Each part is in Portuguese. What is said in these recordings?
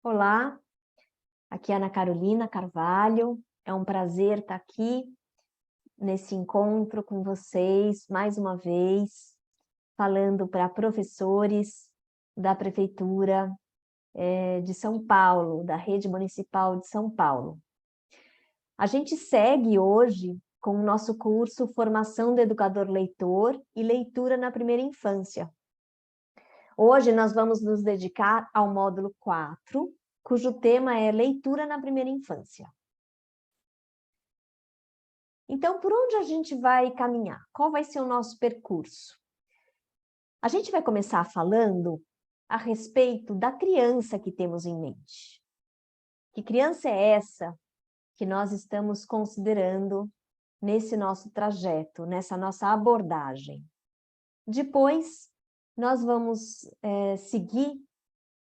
Olá, aqui é Ana Carolina Carvalho. É um prazer estar aqui nesse encontro com vocês, mais uma vez, falando para professores da Prefeitura de São Paulo, da Rede Municipal de São Paulo. A gente segue hoje com o nosso curso Formação do Educador Leitor e Leitura na Primeira Infância. Hoje nós vamos nos dedicar ao módulo 4, cujo tema é Leitura na Primeira Infância. Então, por onde a gente vai caminhar? Qual vai ser o nosso percurso? A gente vai começar falando a respeito da criança que temos em mente. Que criança é essa que nós estamos considerando nesse nosso trajeto, nessa nossa abordagem? Depois, nós vamos seguir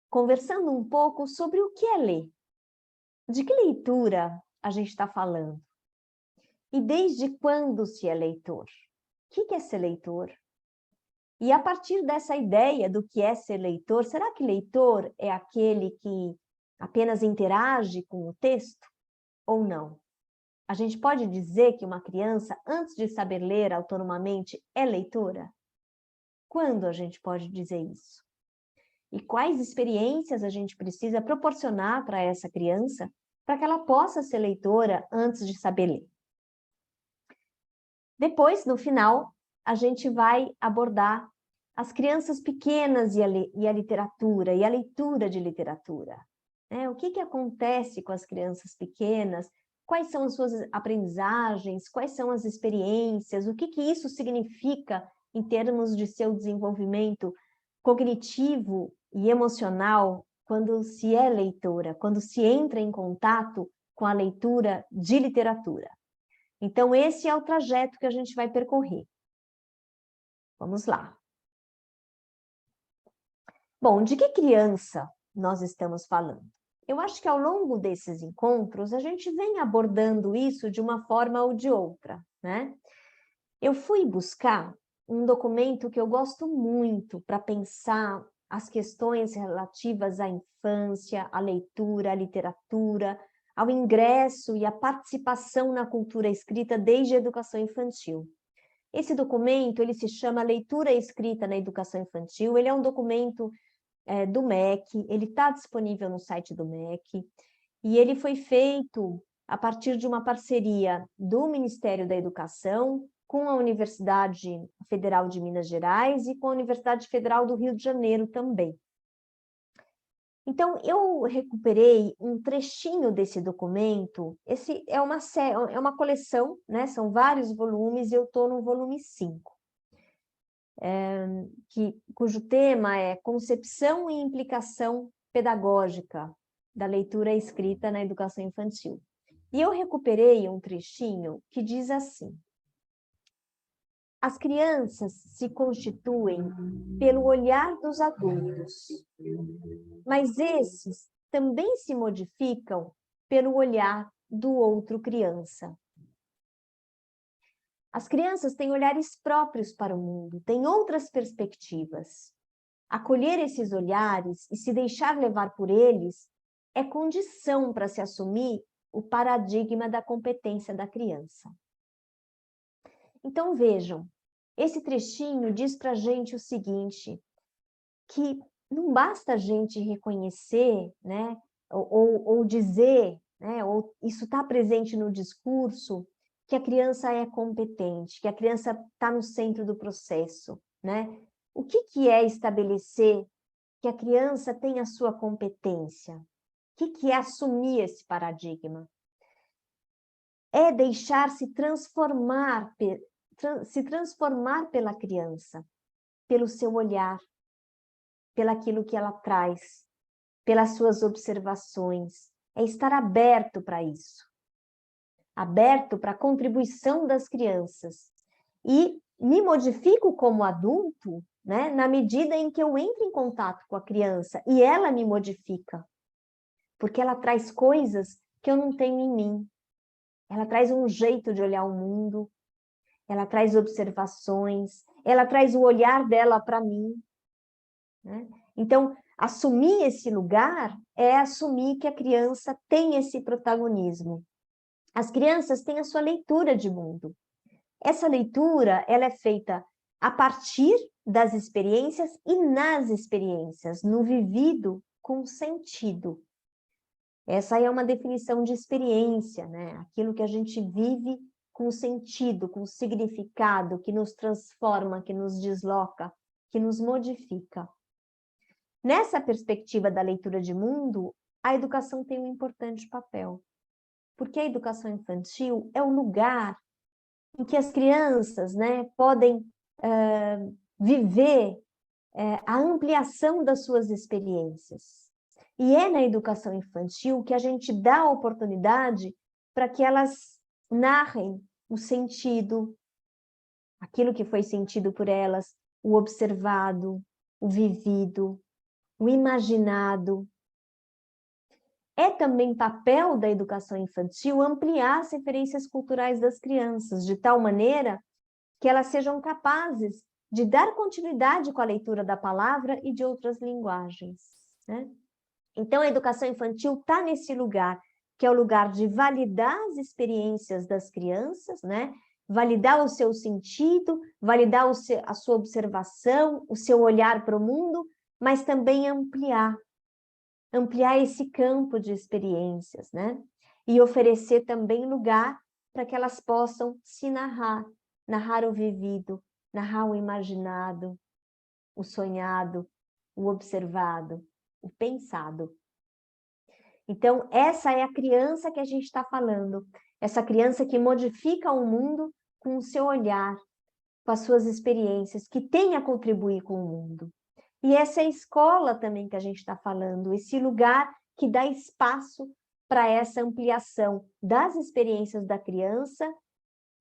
conversando um pouco sobre o que é ler. De que leitura a gente está falando? E desde quando se é leitor? O que é ser leitor? E a partir dessa ideia do que é ser leitor, será que leitor é aquele que apenas interage com o texto ou não? A gente pode dizer que uma criança, antes de saber ler autonomamente, é leitora? Quando a gente pode dizer isso? E quais experiências a gente precisa proporcionar para essa criança para que ela possa ser leitora antes de saber ler? Depois, no final, a gente vai abordar as crianças pequenas e a literatura, e a leitura de literatura. O que acontece com as crianças pequenas? Quais são as suas aprendizagens? Quais são as experiências? O que isso significa em termos de seu desenvolvimento cognitivo e emocional quando se é leitora, quando se entra em contato com a leitura de literatura? Então, esse é o trajeto que a gente vai percorrer. Vamos lá. Bom, de que criança nós estamos falando? Eu acho que ao longo desses encontros, a gente vem abordando isso de uma forma ou de outra, né? Eu fui buscar um documento que eu gosto muito para pensar as questões relativas à infância, à leitura, à literatura, ao ingresso e à participação na cultura escrita desde a educação infantil. Esse documento, ele se chama Leitura Escrita na Educação Infantil, ele é um documento do MEC, ele está disponível no site do MEC, e ele foi feito a partir de uma parceria do Ministério da Educação com a Universidade Federal de Minas Gerais e com a Universidade Federal do Rio de Janeiro também. Então, eu recuperei um trechinho desse documento. Esse é uma coleção, né? São vários volumes, e eu estou no volume 5, cujo tema é Concepção e Implicação Pedagógica da Leitura Escrita na Educação Infantil. E eu recuperei um trechinho que diz assim: as crianças se constituem pelo olhar dos adultos, mas esses também se modificam pelo olhar do outro criança. As crianças têm olhares próprios para o mundo, têm outras perspectivas. Acolher esses olhares e se deixar levar por eles é condição para se assumir o paradigma da competência da criança. Então, vejam, esse trechinho diz para a gente o seguinte, que não basta a gente reconhecer, né, ou dizer, né, ou isso está presente no discurso, que a criança é competente, que a criança está no centro do processo, né? O que é estabelecer que a criança tem a sua competência? O que é assumir esse paradigma? É deixar-se transformar pela criança, pelo seu olhar, pelaquilo que ela traz, pelas suas observações. É estar aberto para isso. Aberto para a contribuição das crianças. E me modifico como adulto, né, na medida em que eu entro em contato com a criança e ela me modifica. Porque ela traz coisas que eu não tenho em mim. Ela traz um jeito de olhar o mundo, ela traz observações, ela traz o olhar dela para mim, né? Então, assumir esse lugar é assumir que a criança tem esse protagonismo. As crianças têm a sua leitura de mundo. Essa leitura, ela é feita a partir das experiências e nas experiências, no vivido com sentido. Essa é uma definição de experiência, né? Aquilo que a gente vive com sentido, com significado, que nos transforma, que nos desloca, que nos modifica. Nessa perspectiva da leitura de mundo, a educação tem um importante papel, porque a educação infantil é o lugar em que as crianças, né, podem viver a ampliação das suas experiências. E é na educação infantil que a gente dá a oportunidade para que elas narrem o sentido, aquilo que foi sentido por elas, o observado, o vivido, o imaginado. É também papel da educação infantil ampliar as referências culturais das crianças, de tal maneira que elas sejam capazes de dar continuidade com a leitura da palavra e de outras linguagens, né? Então, a educação infantil está nesse lugar, que é o lugar de validar as experiências das crianças, né? Validar o seu sentido, validar a sua observação, o seu olhar para o mundo, mas também ampliar esse campo de experiências, né? E oferecer também lugar para que elas possam se narrar o vivido, narrar o imaginado, o sonhado, o observado, o pensado. Então, essa é a criança que a gente está falando, essa criança que modifica o mundo com o seu olhar, com as suas experiências, que tem a contribuir com o mundo. E essa é a escola também que a gente está falando, esse lugar que dá espaço para essa ampliação das experiências da criança,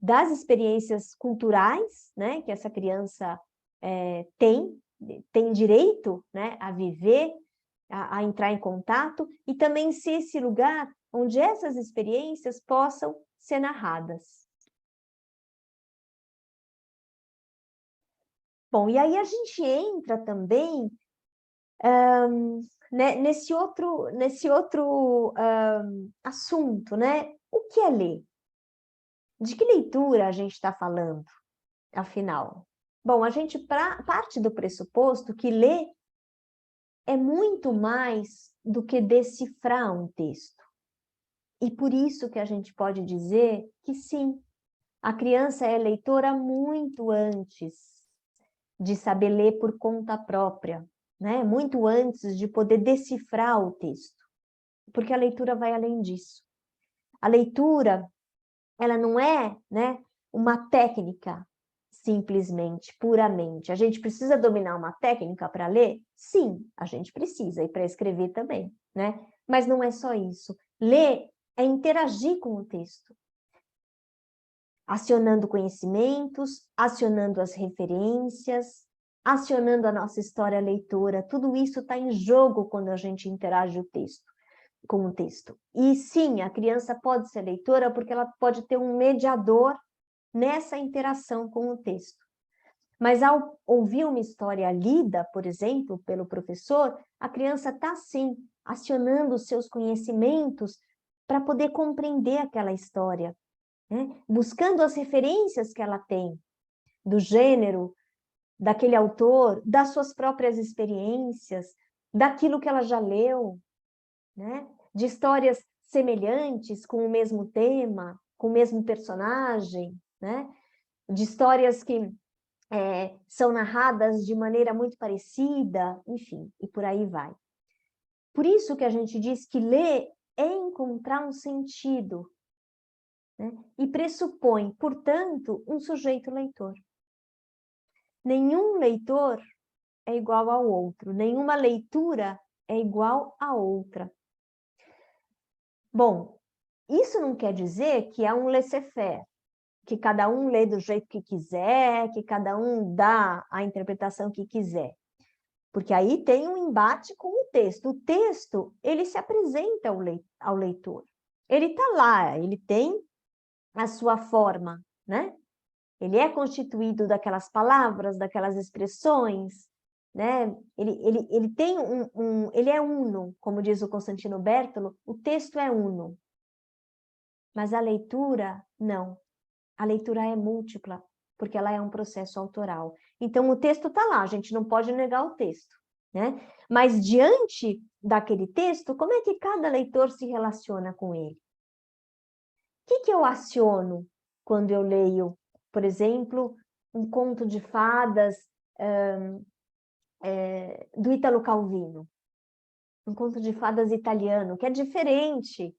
das experiências culturais, né, que essa criança tem direito, né, a viver, a entrar em contato, e também ser esse lugar onde essas experiências possam ser narradas. Bom, e aí a gente entra também nesse outro assunto, né? O que é ler? De que leitura a gente está falando, afinal? Bom, a gente parte do pressuposto que ler é muito mais do que decifrar um texto. E por isso que a gente pode dizer que sim, a criança é leitora muito antes de saber ler por conta própria, né? Muito antes de poder decifrar o texto, porque a leitura vai além disso. A leitura, ela não é, né, uma técnica simplesmente, puramente. A gente precisa dominar uma técnica para ler? Sim, a gente precisa, e para escrever também, né? Mas não é só isso. Ler é interagir com o texto, acionando conhecimentos, acionando as referências, acionando a nossa história leitora. Tudo isso está em jogo quando a gente interage com o texto. E sim, a criança pode ser leitora porque ela pode ter um mediador nessa interação com o texto. Mas ao ouvir uma história lida, por exemplo, pelo professor, a criança está sim acionando os seus conhecimentos para poder compreender aquela história, né? Buscando as referências que ela tem do gênero, daquele autor, das suas próprias experiências, daquilo que ela já leu, né? De histórias semelhantes, com o mesmo tema, com o mesmo personagem, né? De histórias que são narradas de maneira muito parecida, enfim, e por aí vai. Por isso que a gente diz que ler é encontrar um sentido, né? E pressupõe, portanto, um sujeito leitor. Nenhum leitor é igual ao outro, nenhuma leitura é igual à outra. Bom, isso não quer dizer que é um laissez-faire, que cada um lê do jeito que quiser, que cada um dá a interpretação que quiser. Porque aí tem um embate com o texto. O texto, ele se apresenta ao leitor. Ele está lá, ele tem a sua forma, né? Ele é constituído daquelas palavras, daquelas expressões, né? Ele tem ele é uno, como diz o Constantino Bertolo, o texto é uno, mas a leitura, não. A leitura é múltipla, porque ela é um processo autoral. Então, o texto está lá, a gente não pode negar o texto, né? Mas, diante daquele texto, como é que cada leitor se relaciona com ele? O que eu aciono quando eu leio, por exemplo, um conto de fadas do Italo Calvino? Um conto de fadas italiano, que é diferente,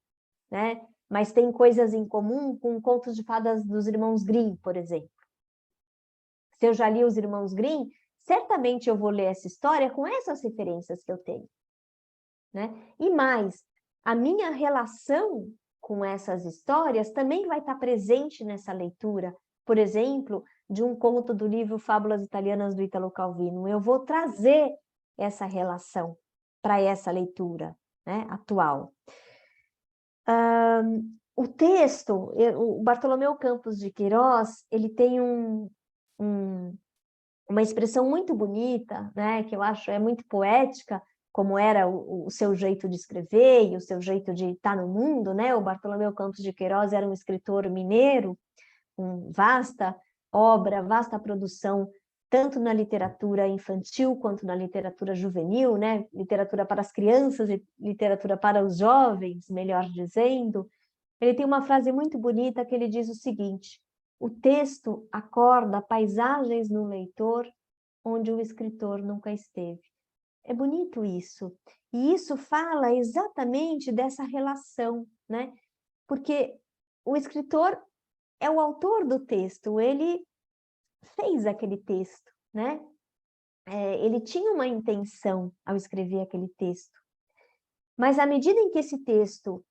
né? Mas tem coisas em comum com contos de fadas dos irmãos Grimm, por exemplo. Se eu já li os irmãos Grimm, certamente eu vou ler essa história com essas referências que eu tenho, né? E mais, a minha relação com essas histórias também vai estar presente nessa leitura. Por exemplo, de um conto do livro Fábulas Italianas do Italo Calvino. Eu vou trazer essa relação para essa leitura, né, atual. O texto, o Bartolomeu Campos de Queiroz, ele tem uma expressão muito bonita, né, que eu acho é muito poética, como era o seu jeito de escrever e o seu jeito de estar no mundo, né? O Bartolomeu Campos de Queiroz era um escritor mineiro, com vasta obra, vasta produção, tanto na literatura infantil quanto na literatura juvenil, né? Literatura para as crianças e literatura para os jovens, melhor dizendo. Ele tem uma frase muito bonita que ele diz o seguinte: o texto acorda paisagens no leitor onde o escritor nunca esteve. É bonito isso. E isso fala exatamente dessa relação, né? Porque o escritor é o autor do texto, ele fez aquele texto, né? Ele tinha uma intenção ao escrever aquele texto. Mas à medida em que esse texto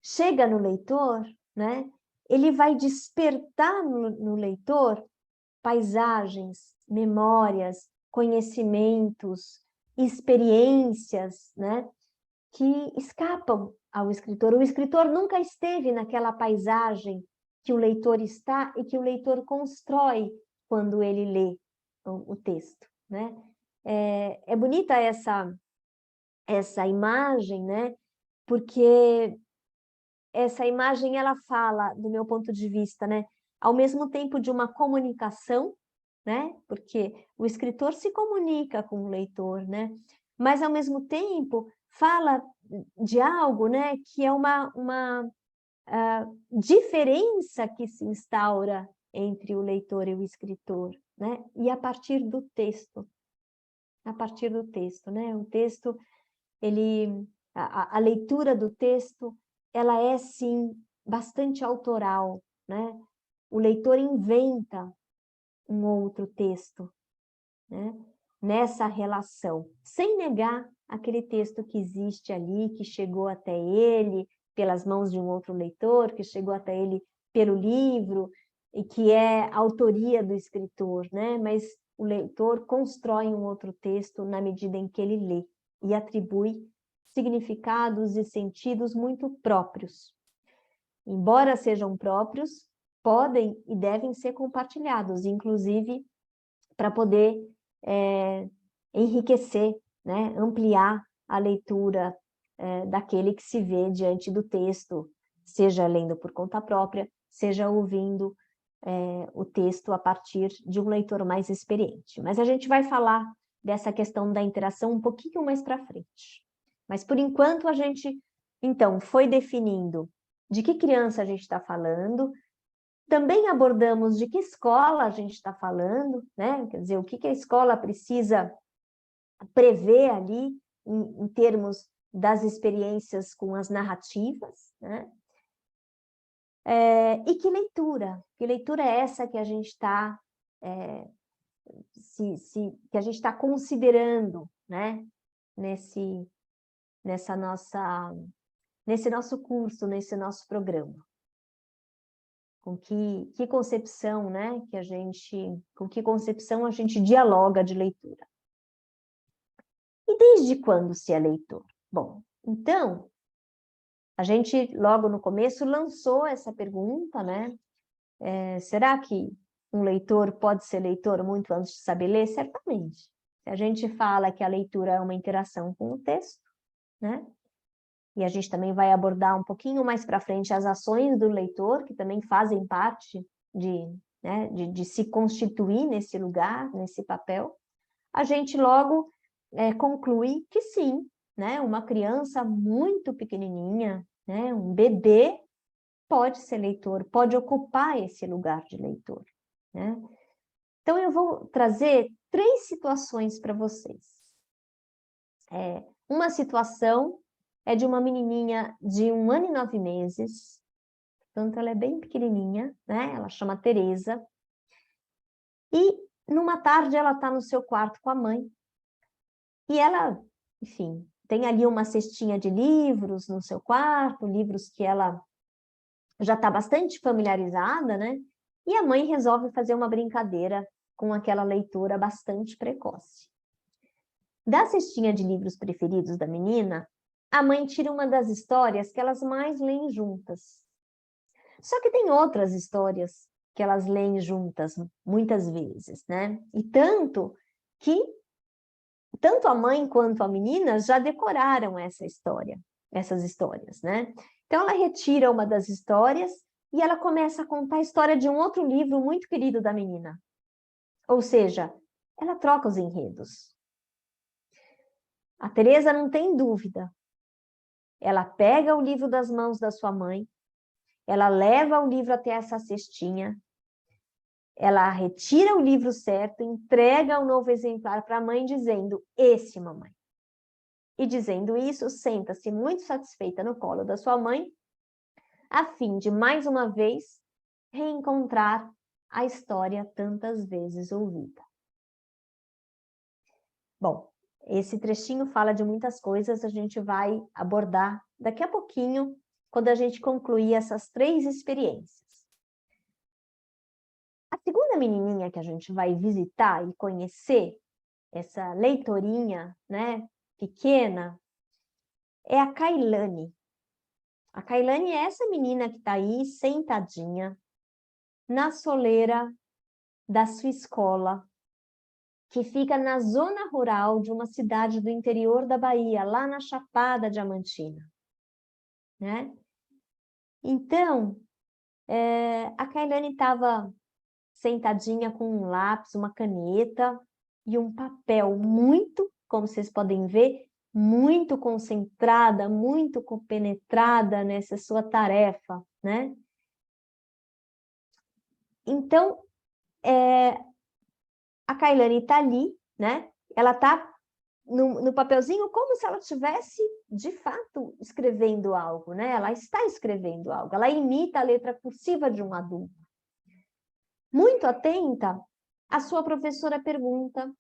chega no leitor, né? Ele vai despertar no leitor paisagens, memórias, conhecimentos, experiências, né? Que escapam ao escritor. O escritor nunca esteve naquela paisagem que o leitor está e que o leitor constrói quando ele lê o texto, né? É bonita essa imagem, né? Porque essa imagem ela fala, do meu ponto de vista, né? Ao mesmo tempo de uma comunicação, né? Porque o escritor se comunica com o leitor, né? Mas ao mesmo tempo fala de algo, né? Que é uma diferença que se instaura entre o leitor e o escritor, né? E a partir do texto, né? O texto, a leitura do texto, ela é sim bastante autoral, né? O leitor inventa um outro texto, né? Nessa relação, sem negar aquele texto que existe ali, que chegou até ele pelas mãos de um outro leitor, que chegou até ele pelo livro, e que é autoria do escritor, né? Mas o leitor constrói um outro texto na medida em que ele lê e atribui significados e sentidos muito próprios. Embora sejam próprios, podem e devem ser compartilhados, inclusive para poder enriquecer, né? Ampliar a leitura daquele que se vê diante do texto, seja lendo por conta própria, seja ouvindo o texto a partir de um leitor mais experiente. Mas a gente vai falar dessa questão da interação um pouquinho mais para frente. Mas, por enquanto, a gente, então, foi definindo de que criança a gente está falando, também abordamos de que escola a gente está falando, né? Quer dizer, o que a escola precisa prever ali, em termos das experiências com as narrativas, né? E que leitura é essa que a gente está que a gente está considerando, né? Nesse nosso curso, nesse nosso programa. Com que concepção, né? Com que concepção a gente dialoga de leitura. E desde quando se é leitor? Bom, então, a gente logo no começo lançou essa pergunta, né? Será que um leitor pode ser leitor muito antes de saber ler? Certamente. Se a gente fala que a leitura é uma interação com o texto, né? E a gente também vai abordar um pouquinho mais para frente as ações do leitor, que também fazem parte de se constituir nesse lugar, nesse papel. A gente logo conclui que sim, né? Uma criança muito pequenininha, né? Um bebê, pode ser leitor, pode ocupar esse lugar de leitor, né? Então, eu vou trazer 3 situações para vocês. Uma situação é de uma menininha de 1 ano e 9 meses, portanto, ela é bem pequenininha, né? Ela chama Teresa. E, numa tarde, ela está no seu quarto com a mãe. E ela, enfim, tem ali uma cestinha de livros no seu quarto, livros que ela já está bastante familiarizada, né? E a mãe resolve fazer uma brincadeira com aquela leitura bastante precoce. Da cestinha de livros preferidos da menina, a mãe tira uma das histórias que elas mais leem juntas. Só que tem outras histórias que elas leem juntas, muitas vezes, né? E tanto que tanto a mãe quanto a menina já decoraram essas histórias, né? Então ela retira uma das histórias e ela começa a contar a história de um outro livro muito querido da menina. Ou seja, ela troca os enredos. A Teresa não tem dúvida. Ela pega o livro das mãos da sua mãe, ela leva o livro até essa cestinha, ela retira o livro certo, entrega o novo exemplar para a mãe, dizendo: esse, mamãe. E dizendo isso, senta-se muito satisfeita no colo da sua mãe, a fim de, mais uma vez, reencontrar a história tantas vezes ouvida. Bom, esse trechinho fala de muitas coisas, a gente vai abordar daqui a pouquinho, quando a gente concluir essas 3 experiências. A segunda menininha que a gente vai visitar e conhecer, essa leitorinha, né, pequena, é a Kailane. A Kailane é essa menina que está aí, sentadinha, na soleira da sua escola, que fica na zona rural de uma cidade do interior da Bahia, lá na Chapada Diamantina, né? Então, a Kailane estava sentadinha com um lápis, uma caneta e um papel muito, como vocês podem ver, muito concentrada, muito compenetrada nessa sua tarefa, né? Então, a Kailane está ali, né? Ela está no papelzinho como se ela estivesse, de fato, escrevendo algo, né? Ela está escrevendo algo, ela imita a letra cursiva de um adulto. Muito atenta, a sua professora pergunta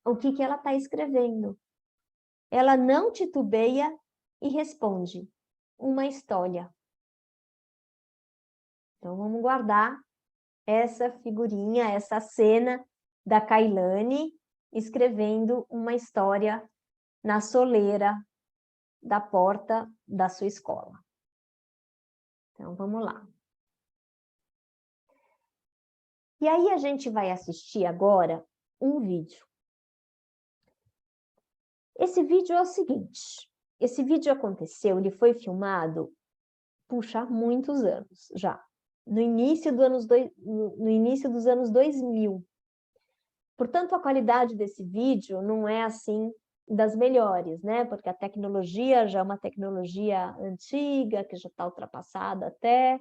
o que ela está escrevendo. Ela não titubeia e responde: uma história. Então, vamos guardar essa figurinha, essa cena da Kailane escrevendo uma história na soleira da porta da sua escola. Então, vamos lá. E aí a gente vai assistir agora um vídeo. Esse vídeo é o seguinte, esse vídeo aconteceu, ele foi filmado, puxa, há muitos anos já, no início dos anos 2000. Portanto, a qualidade desse vídeo não é assim das melhores, né? Porque a tecnologia já é uma tecnologia antiga, que já está ultrapassada até,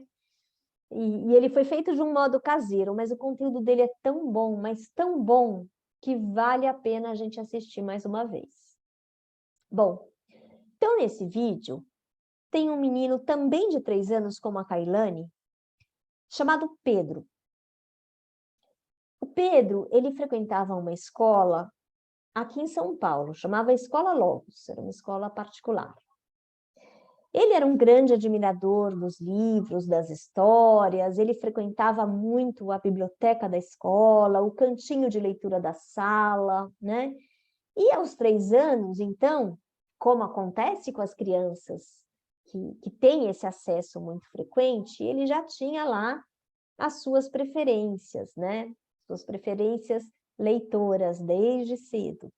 e ele foi feito de um modo caseiro, mas o conteúdo dele é tão bom, mas tão bom, que vale a pena a gente assistir mais uma vez. Bom, então nesse vídeo tem um menino também de 3 anos, como a Kailane, chamado Pedro. O Pedro, ele frequentava uma escola aqui em São Paulo, chamava Escola Logos, era uma escola particular. Ele era um grande admirador dos livros, das histórias, ele frequentava muito a biblioteca da escola, o cantinho de leitura da sala, né? E aos 3 anos, então, como acontece com as crianças que têm esse acesso muito frequente, ele já tinha lá as suas preferências, né? Suas preferências leitoras desde cedo.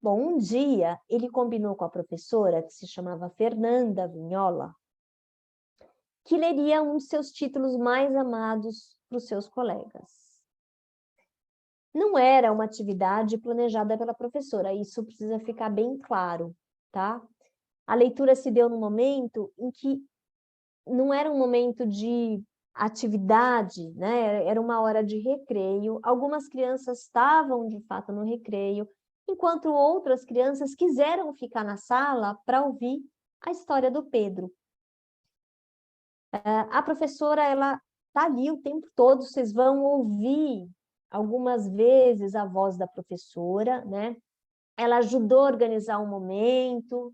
Bom, um dia ele combinou com a professora, que se chamava Fernanda Vignola, que leria um dos seus títulos mais amados para os seus colegas. Não era uma atividade planejada pela professora, isso precisa ficar bem claro, tá? A leitura se deu no momento em que não era um momento de atividade, né? Era uma hora de recreio. Algumas crianças estavam, de fato, no recreio, enquanto outras crianças quiseram ficar na sala para ouvir a história do Pedro. A professora, ela está ali o tempo todo, vocês vão ouvir algumas vezes a voz da professora, né? Ela ajudou a organizar um momento,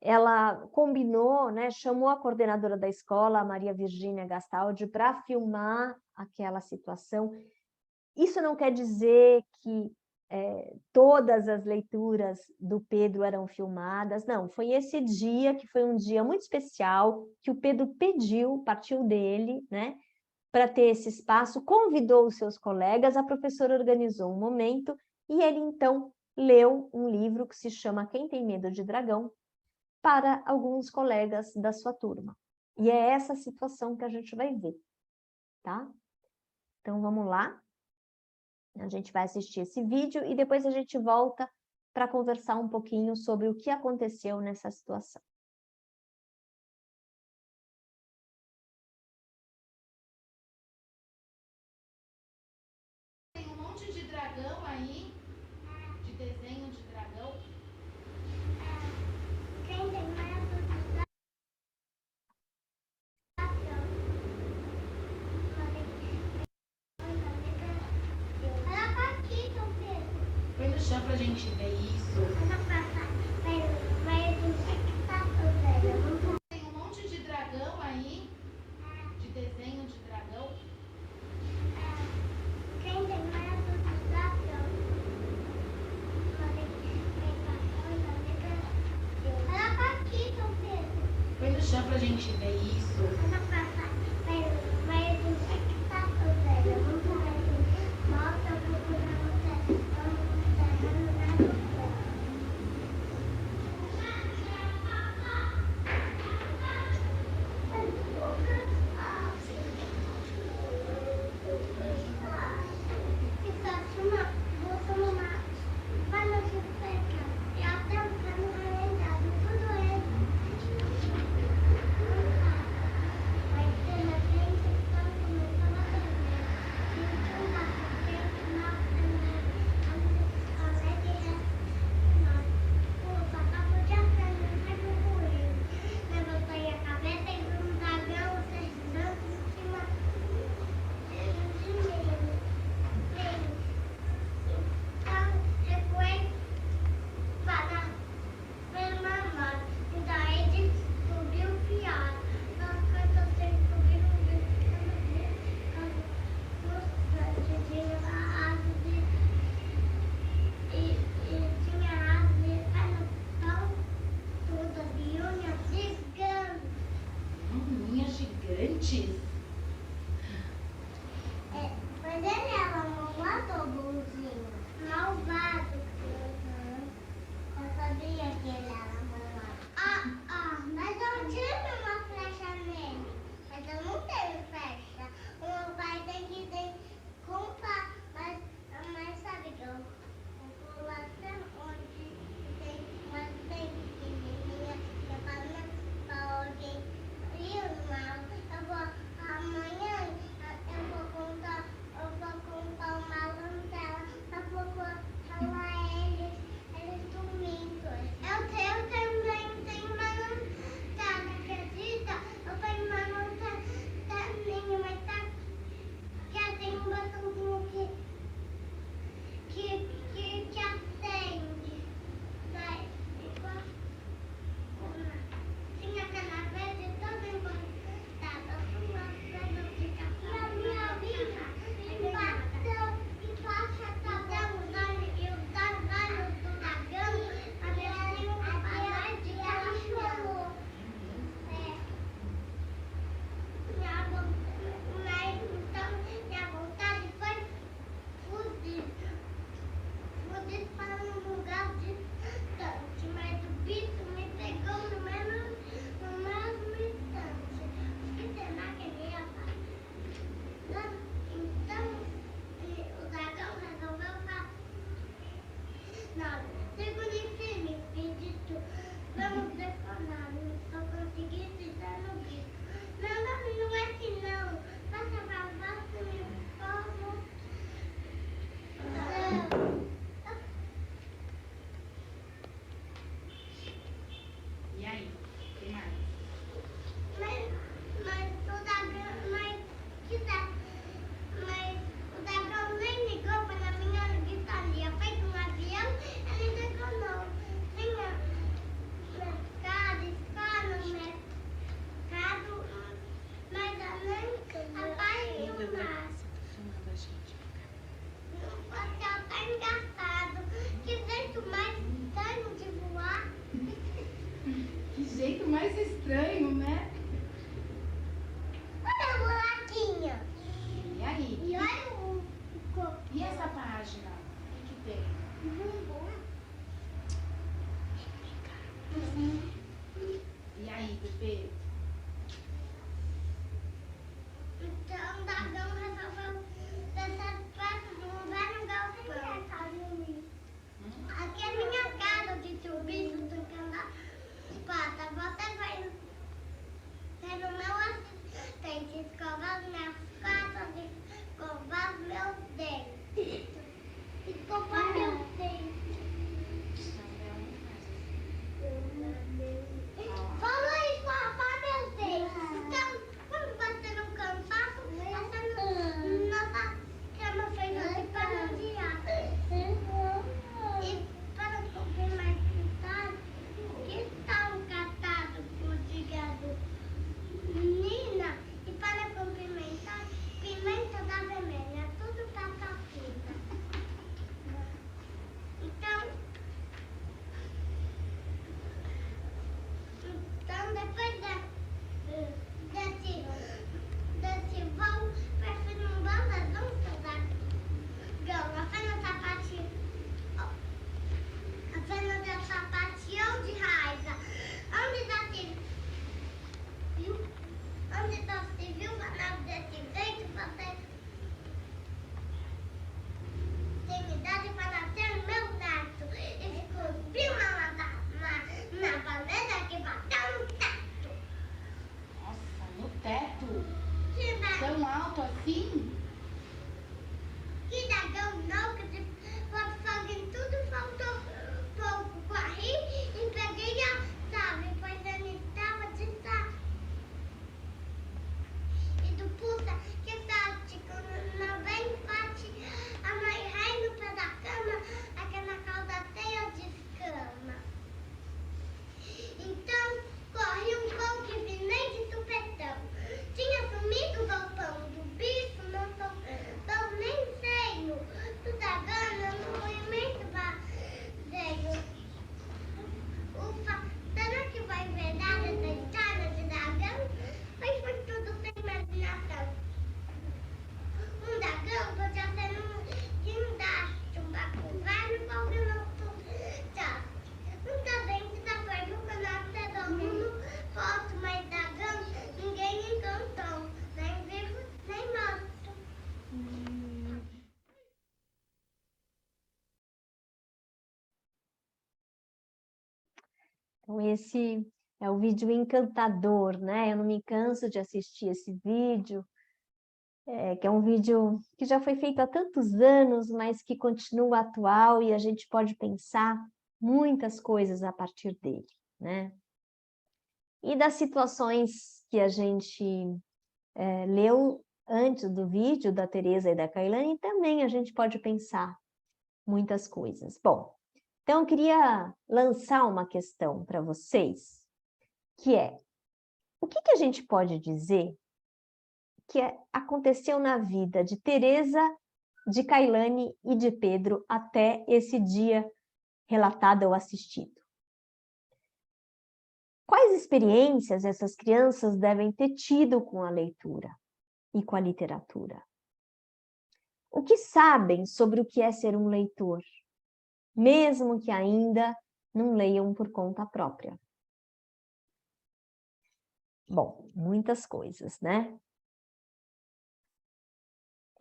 ela combinou, né? Chamou a coordenadora da escola, a Maria Virgínia Gastaldi, para filmar aquela situação. Isso não quer dizer que todas as leituras do Pedro eram filmadas, não, foi esse dia, que foi um dia muito especial, que o Pedro pediu, partiu dele, né, para ter esse espaço, convidou os seus colegas, a professora organizou um momento, e ele, então, leu um livro que se chama Quem Tem Medo de Dragão, para alguns colegas da sua turma. E é essa situação que a gente vai ver, tá? Então, vamos lá. A gente vai assistir esse vídeo e depois a gente volta para conversar um pouquinho sobre o que aconteceu nessa situação. Tem um monte de dragão aí, de desenho de dragão. Quem tem medo de dragão? Ela tá aqui, São Pedro. Põe no chão pra gente ver isso. Tem um monte de dragão aí, de desenho de dragão. Quem tem medo de dragão? Ela tá aqui, São Pedro. Põe no chão pra gente ver isso. Então, esse é o vídeo encantador, né? Eu não me canso de assistir esse vídeo, que é um vídeo que já foi feito há tantos anos, mas que continua atual e a gente pode pensar muitas coisas a partir dele, né? E das situações que a gente leu antes do vídeo da Teresa e da Kailane, também a gente pode pensar muitas coisas. Bom, então eu queria lançar uma questão para vocês, que é, o que a gente pode dizer que aconteceu na vida de Teresa, de Kailane e de Pedro até esse dia relatado ou assistido? Quais experiências essas crianças devem ter tido com a leitura e com a literatura? O que sabem sobre o que é ser um leitor, mesmo que ainda não leiam por conta própria? Bom, muitas coisas, né?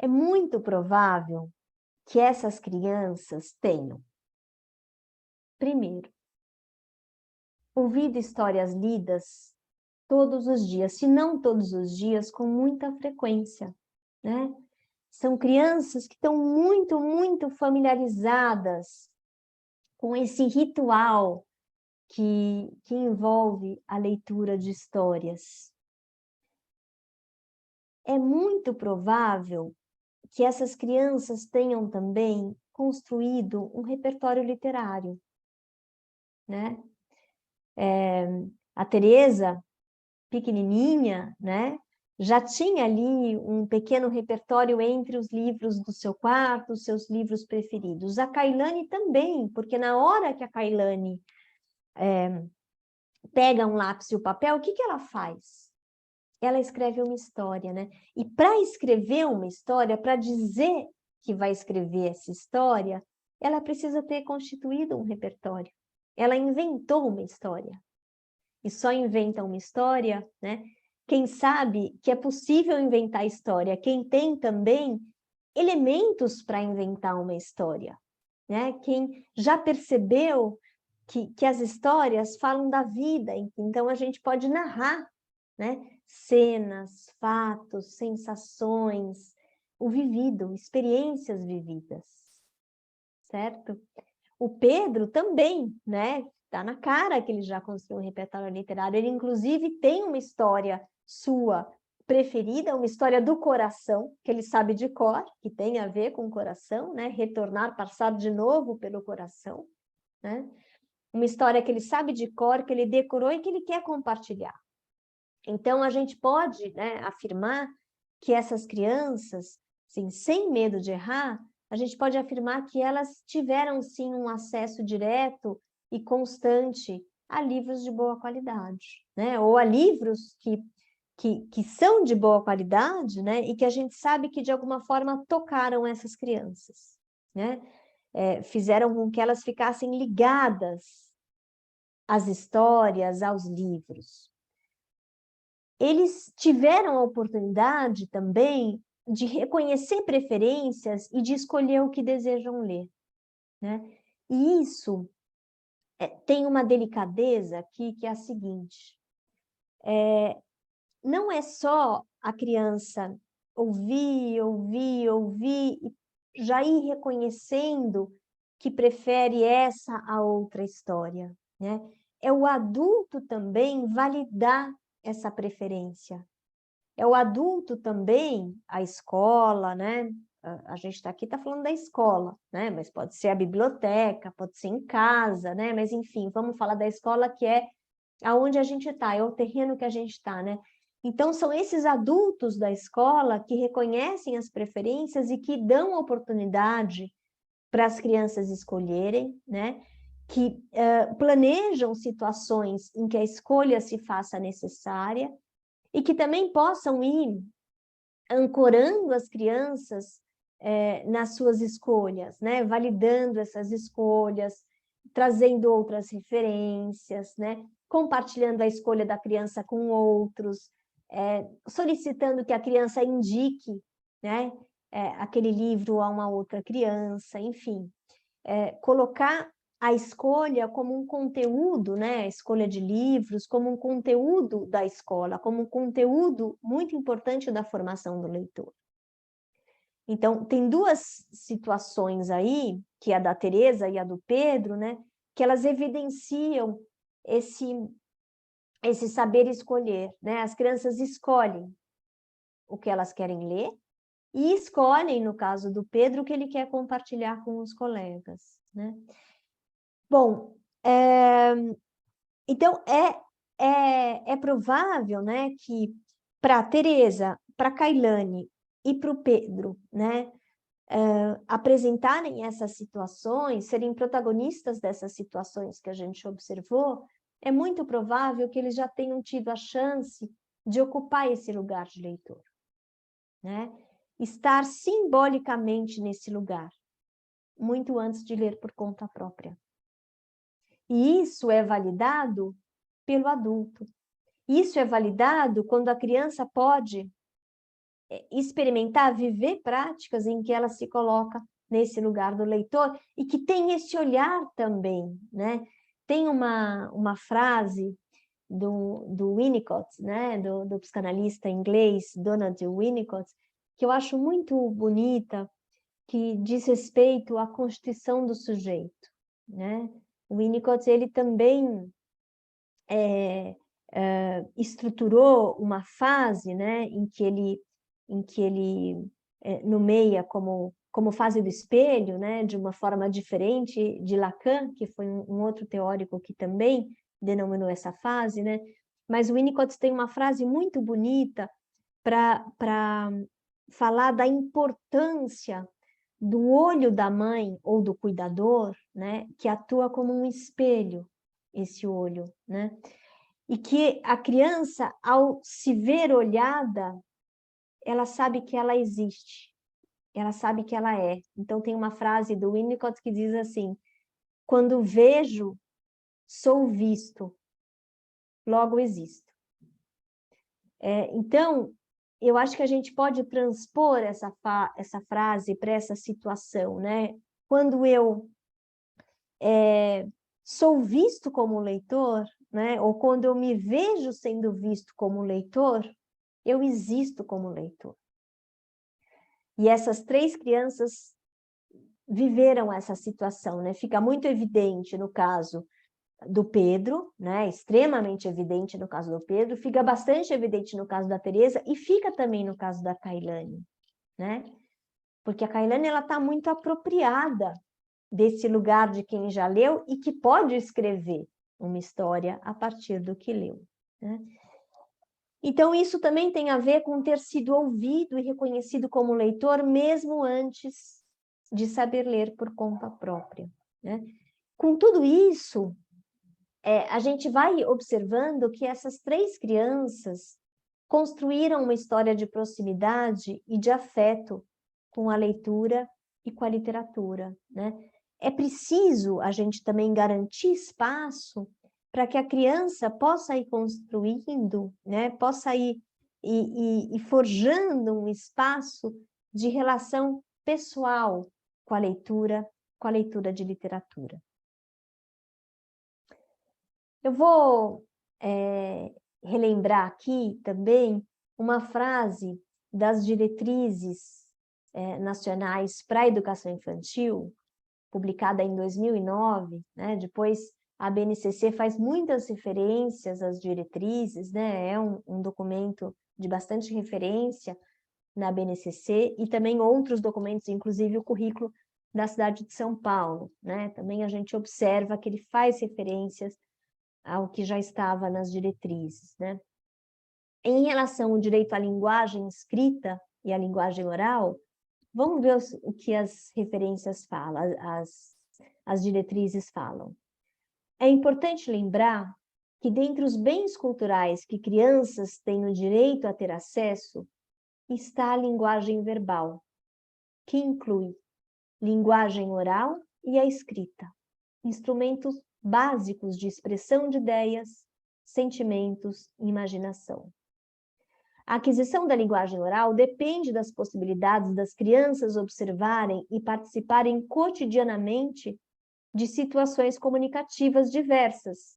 É muito provável que essas crianças tenham, primeiro, ouvido histórias lidas todos os dias, se não todos os dias, com muita frequência, né? São crianças que estão muito, muito familiarizadas com esse ritual que envolve a leitura de histórias. É muito provável que essas crianças tenham também construído um repertório literário, né? A Teresa, pequenininha, né? Já tinha ali um pequeno repertório entre os livros do seu quarto, os seus livros preferidos. A Kailane também, porque na hora que a Kailane pega um lápis e o papel, o que ela faz? Ela escreve uma história, né? E para escrever uma história, para dizer que vai escrever essa história, ela precisa ter constituído um repertório. Ela inventou uma história. E só inventa uma história, né? Quem sabe que é possível inventar história, quem tem também elementos para inventar uma história, né? Quem já percebeu que as histórias falam da vida, então a gente pode narrar, né? Cenas, fatos, sensações, o vivido, experiências vividas, certo? O Pedro também, né? Tá na cara que ele já construiu um repertório literário. Ele, inclusive, tem uma história sua preferida, uma história do coração, que ele sabe de cor, que tem a ver com o coração, né? Retornar, passar de novo pelo coração, né? Uma história que ele sabe de cor, que ele decorou e que ele quer compartilhar. Então, a gente pode, né, afirmar que essas crianças, assim, sem medo de errar, a gente pode afirmar que elas tiveram, sim, um acesso direto e constante a livros de boa qualidade, né? Ou a livros que são de boa qualidade, né? E que a gente sabe que, de alguma forma, tocaram essas crianças, né? Fizeram com que elas ficassem ligadas às histórias, aos livros. Eles tiveram a oportunidade também de reconhecer preferências e de escolher o que desejam ler, né? E isso tem uma delicadeza aqui, que é a seguinte, não é só a criança ouvir e já ir reconhecendo que prefere essa a outra história, né? É o adulto também validar essa preferência. É o adulto também, a escola, né? A gente está aqui, está falando da escola, né? Mas pode ser a biblioteca, pode ser em casa, né? Mas, enfim, vamos falar da escola, que é aonde a gente está, é o terreno que a gente está, né? Então, são esses adultos da escola que reconhecem as preferências e que dão oportunidade para as crianças escolherem, né? Que planejam situações em que a escolha se faça necessária e que também possam ir ancorando as crianças nas suas escolhas, né? Validando essas escolhas, trazendo outras referências, né? Compartilhando a escolha da criança com outros, solicitando que a criança indique, né? Aquele livro a uma outra criança, enfim. Colocar a escolha como um conteúdo, né? A escolha de livros como um conteúdo da escola, como um conteúdo muito importante da formação do leitor. Então, tem duas situações aí, que é a da Teresa e a do Pedro, né? Que elas evidenciam esse saber escolher, né? As crianças escolhem o que elas querem ler e escolhem, no caso do Pedro, o que ele quer compartilhar com os colegas, né? Bom, então é provável, né, que para a Teresa, para a Kailane e para o Pedro, né, apresentarem essas situações, serem protagonistas dessas situações que a gente observou, é muito provável que eles já tenham tido a chance de ocupar esse lugar de leitor, né? Estar simbolicamente nesse lugar, muito antes de ler por conta própria. E isso é validado pelo adulto. Isso é validado quando a criança pode experimentar, viver práticas em que ela se coloca nesse lugar do leitor e que tem esse olhar também, né? Tem uma frase do Winnicott, né? Do psicanalista inglês Donald Winnicott, que eu acho muito bonita, que diz respeito à constituição do sujeito, né? O Winnicott, ele também estruturou uma fase, né, em que ele nomeia como fase do espelho, né, de uma forma diferente de Lacan, que foi um outro teórico que também denominou essa fase, né? Mas o Winnicott tem uma frase muito bonita para falar da importância do olho da mãe ou do cuidador, né, que atua como um espelho, esse olho, né? E que a criança, ao se ver olhada, ela sabe que ela existe, ela sabe que ela é. Então, tem uma frase do Winnicott que diz assim: quando vejo, sou visto, logo existo. Então, eu acho que a gente pode transpor essa frase para essa situação, né? Quando eu sou visto como leitor, né? Ou quando eu me vejo sendo visto como leitor, eu existo como leitor. E essas três crianças viveram essa situação, né? Fica muito evidente no caso do Pedro, né? Extremamente evidente no caso do Pedro, fica bastante evidente no caso da Teresa e fica também no caso da Kailane, né? Porque a Kailane, ela está muito apropriada desse lugar de quem já leu e que pode escrever uma história a partir do que leu, né? Então, isso também tem a ver com ter sido ouvido e reconhecido como leitor, mesmo antes de saber ler por conta própria, né? Com tudo isso, a gente vai observando que essas três crianças construíram uma história de proximidade e de afeto com a leitura e com a literatura, né? É preciso a gente também garantir espaço para que a criança possa ir construindo, né? Possa ir e forjando um espaço de relação pessoal com a leitura de literatura. Eu vou relembrar aqui também uma frase das diretrizes nacionais para a educação infantil, publicada em 2009, né? Depois a BNCC faz muitas referências às diretrizes, né? É um documento de bastante referência na BNCC e também outros documentos, inclusive o currículo da cidade de São Paulo, né? Também a gente observa que ele faz referências ao que já estava nas diretrizes, né? Em relação ao direito à linguagem escrita e à linguagem oral, vamos ver o que as referências falam, as diretrizes falam. É importante lembrar que dentre os bens culturais que crianças têm o direito a ter acesso, está a linguagem verbal, que inclui linguagem oral e a escrita, instrumentos básicos de expressão de ideias, sentimentos e imaginação. A aquisição da linguagem oral depende das possibilidades das crianças observarem e participarem cotidianamente de situações comunicativas diversas,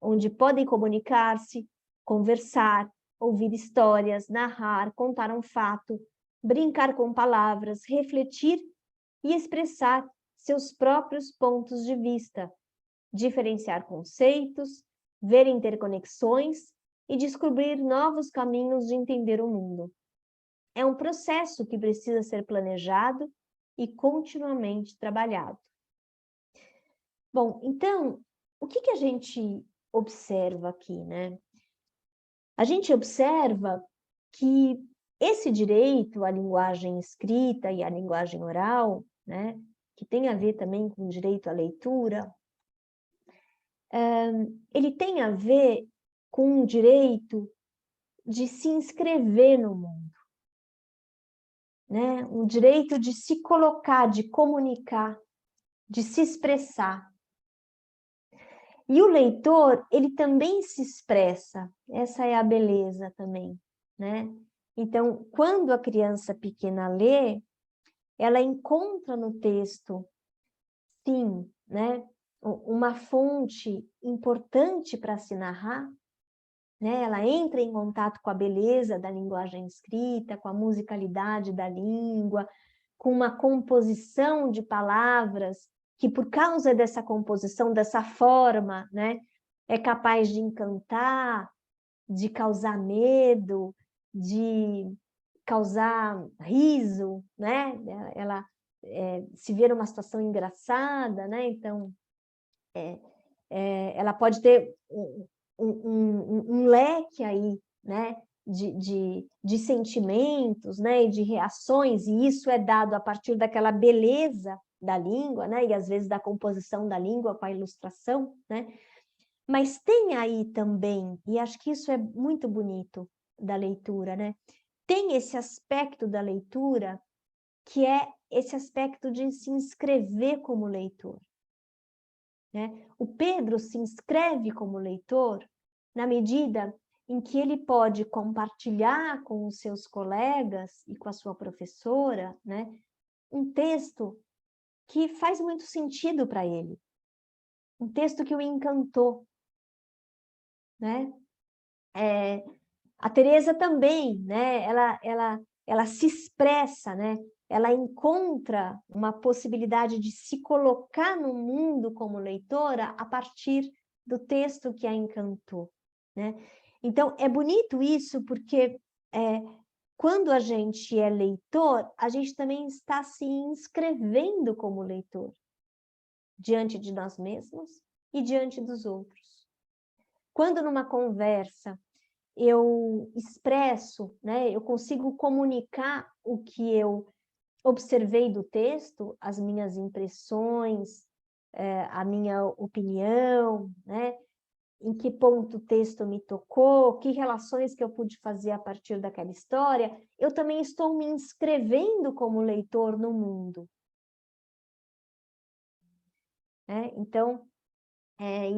onde podem comunicar-se, conversar, ouvir histórias, narrar, contar um fato, brincar com palavras, refletir e expressar seus próprios pontos de vista, diferenciar conceitos, ver interconexões e descobrir novos caminhos de entender o mundo. É um processo que precisa ser planejado e continuamente trabalhado. Bom, então, o que a gente observa aqui, né? A gente observa que esse direito à linguagem escrita e à linguagem oral, né, que tem a ver também com o direito à leitura, ele tem a ver com o direito de se inscrever no mundo, né? Um direito de se colocar, de comunicar, de se expressar. E o leitor, ele também se expressa, essa é a beleza também, né? Então, quando a criança pequena lê, ela encontra no texto, sim, né, uma fonte importante para se narrar, né? Ela entra em contato com a beleza da linguagem escrita, com a musicalidade da língua, com uma composição de palavras que, por causa dessa composição, dessa forma, né, é capaz de encantar, de causar medo, de causar riso, né? Ela se vê numa situação engraçada, né? Então, ela pode ter um leque aí, né? De sentimentos, né? E de reações, e isso é dado a partir daquela beleza da língua, né? E às vezes da composição da língua com a ilustração, né? Mas tem aí também, e acho que isso é muito bonito da leitura, né? Tem esse aspecto da leitura que é esse aspecto de se inscrever como leitor, né? O Pedro se inscreve como leitor na medida em que ele pode compartilhar com os seus colegas e com a sua professora, né, um texto que faz muito sentido para ele, um texto que o encantou, né? A Teresa também, né? Ela se expressa, né? Ela encontra uma possibilidade de se colocar no mundo como leitora a partir do texto que a encantou, né? Então, é bonito isso porque quando a gente é leitor, a gente também está se inscrevendo como leitor diante de nós mesmos e diante dos outros. Quando numa conversa eu expresso, né, eu consigo comunicar o que eu observei do texto, as minhas impressões, a minha opinião, né, em que ponto o texto me tocou, que relações que eu pude fazer a partir daquela história, eu também estou me inscrevendo como leitor no mundo. Né? Então,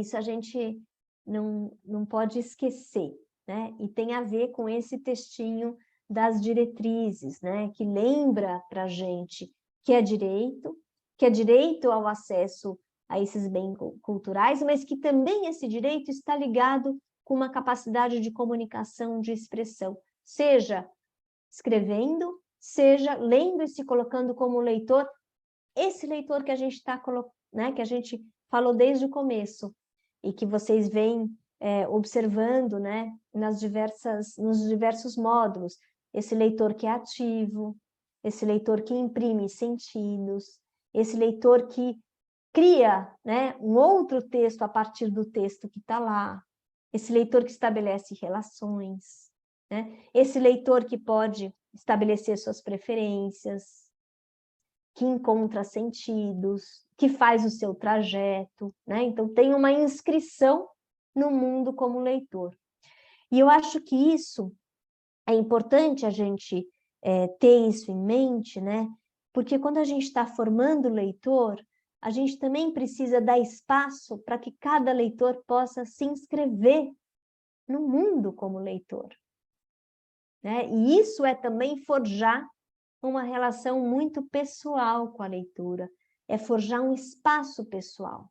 isso a gente não pode esquecer, né? E tem a ver com esse textinho das diretrizes, né? Que lembra para a gente que é direito ao acesso a esses bens culturais, mas que também esse direito está ligado com uma capacidade de comunicação, de expressão, seja escrevendo, seja lendo e se colocando como leitor, esse leitor que a gente está, né? Que a gente falou desde o começo, e que vocês vêm observando, né, nos diversos módulos, esse leitor que é ativo, esse leitor que imprime sentidos, esse leitor que cria, né, um outro texto a partir do texto que está lá, esse leitor que estabelece relações, né, esse leitor que pode estabelecer suas preferências, que encontra sentidos, que faz o seu trajeto, né? Então, tem uma inscrição no mundo como leitor. E eu acho que isso é importante a gente ter isso em mente, né? Porque quando a gente está formando o leitor, a gente também precisa dar espaço para que cada leitor possa se inscrever no mundo como leitor, né? E isso é também forjar uma relação muito pessoal com a leitura, é forjar um espaço pessoal.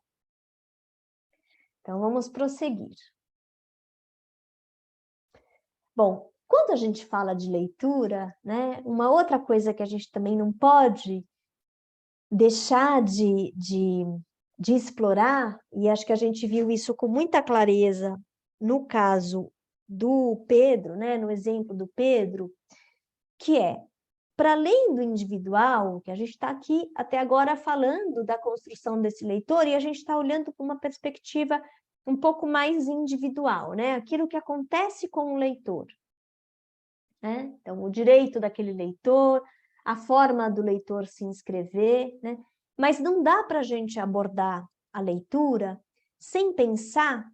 Então, vamos prosseguir. Bom, quando a gente fala de leitura, né, uma outra coisa que a gente também não pode deixar de explorar, e acho que a gente viu isso com muita clareza no caso do Pedro, né, no exemplo do Pedro, que é, para além do individual, que a gente está aqui até agora falando da construção desse leitor, e a gente está olhando para uma perspectiva um pouco mais individual, né? Aquilo que acontece com o leitor. Né? Então, o direito daquele leitor, a forma do leitor se inscrever, né? Mas não dá para a gente abordar a leitura sem pensar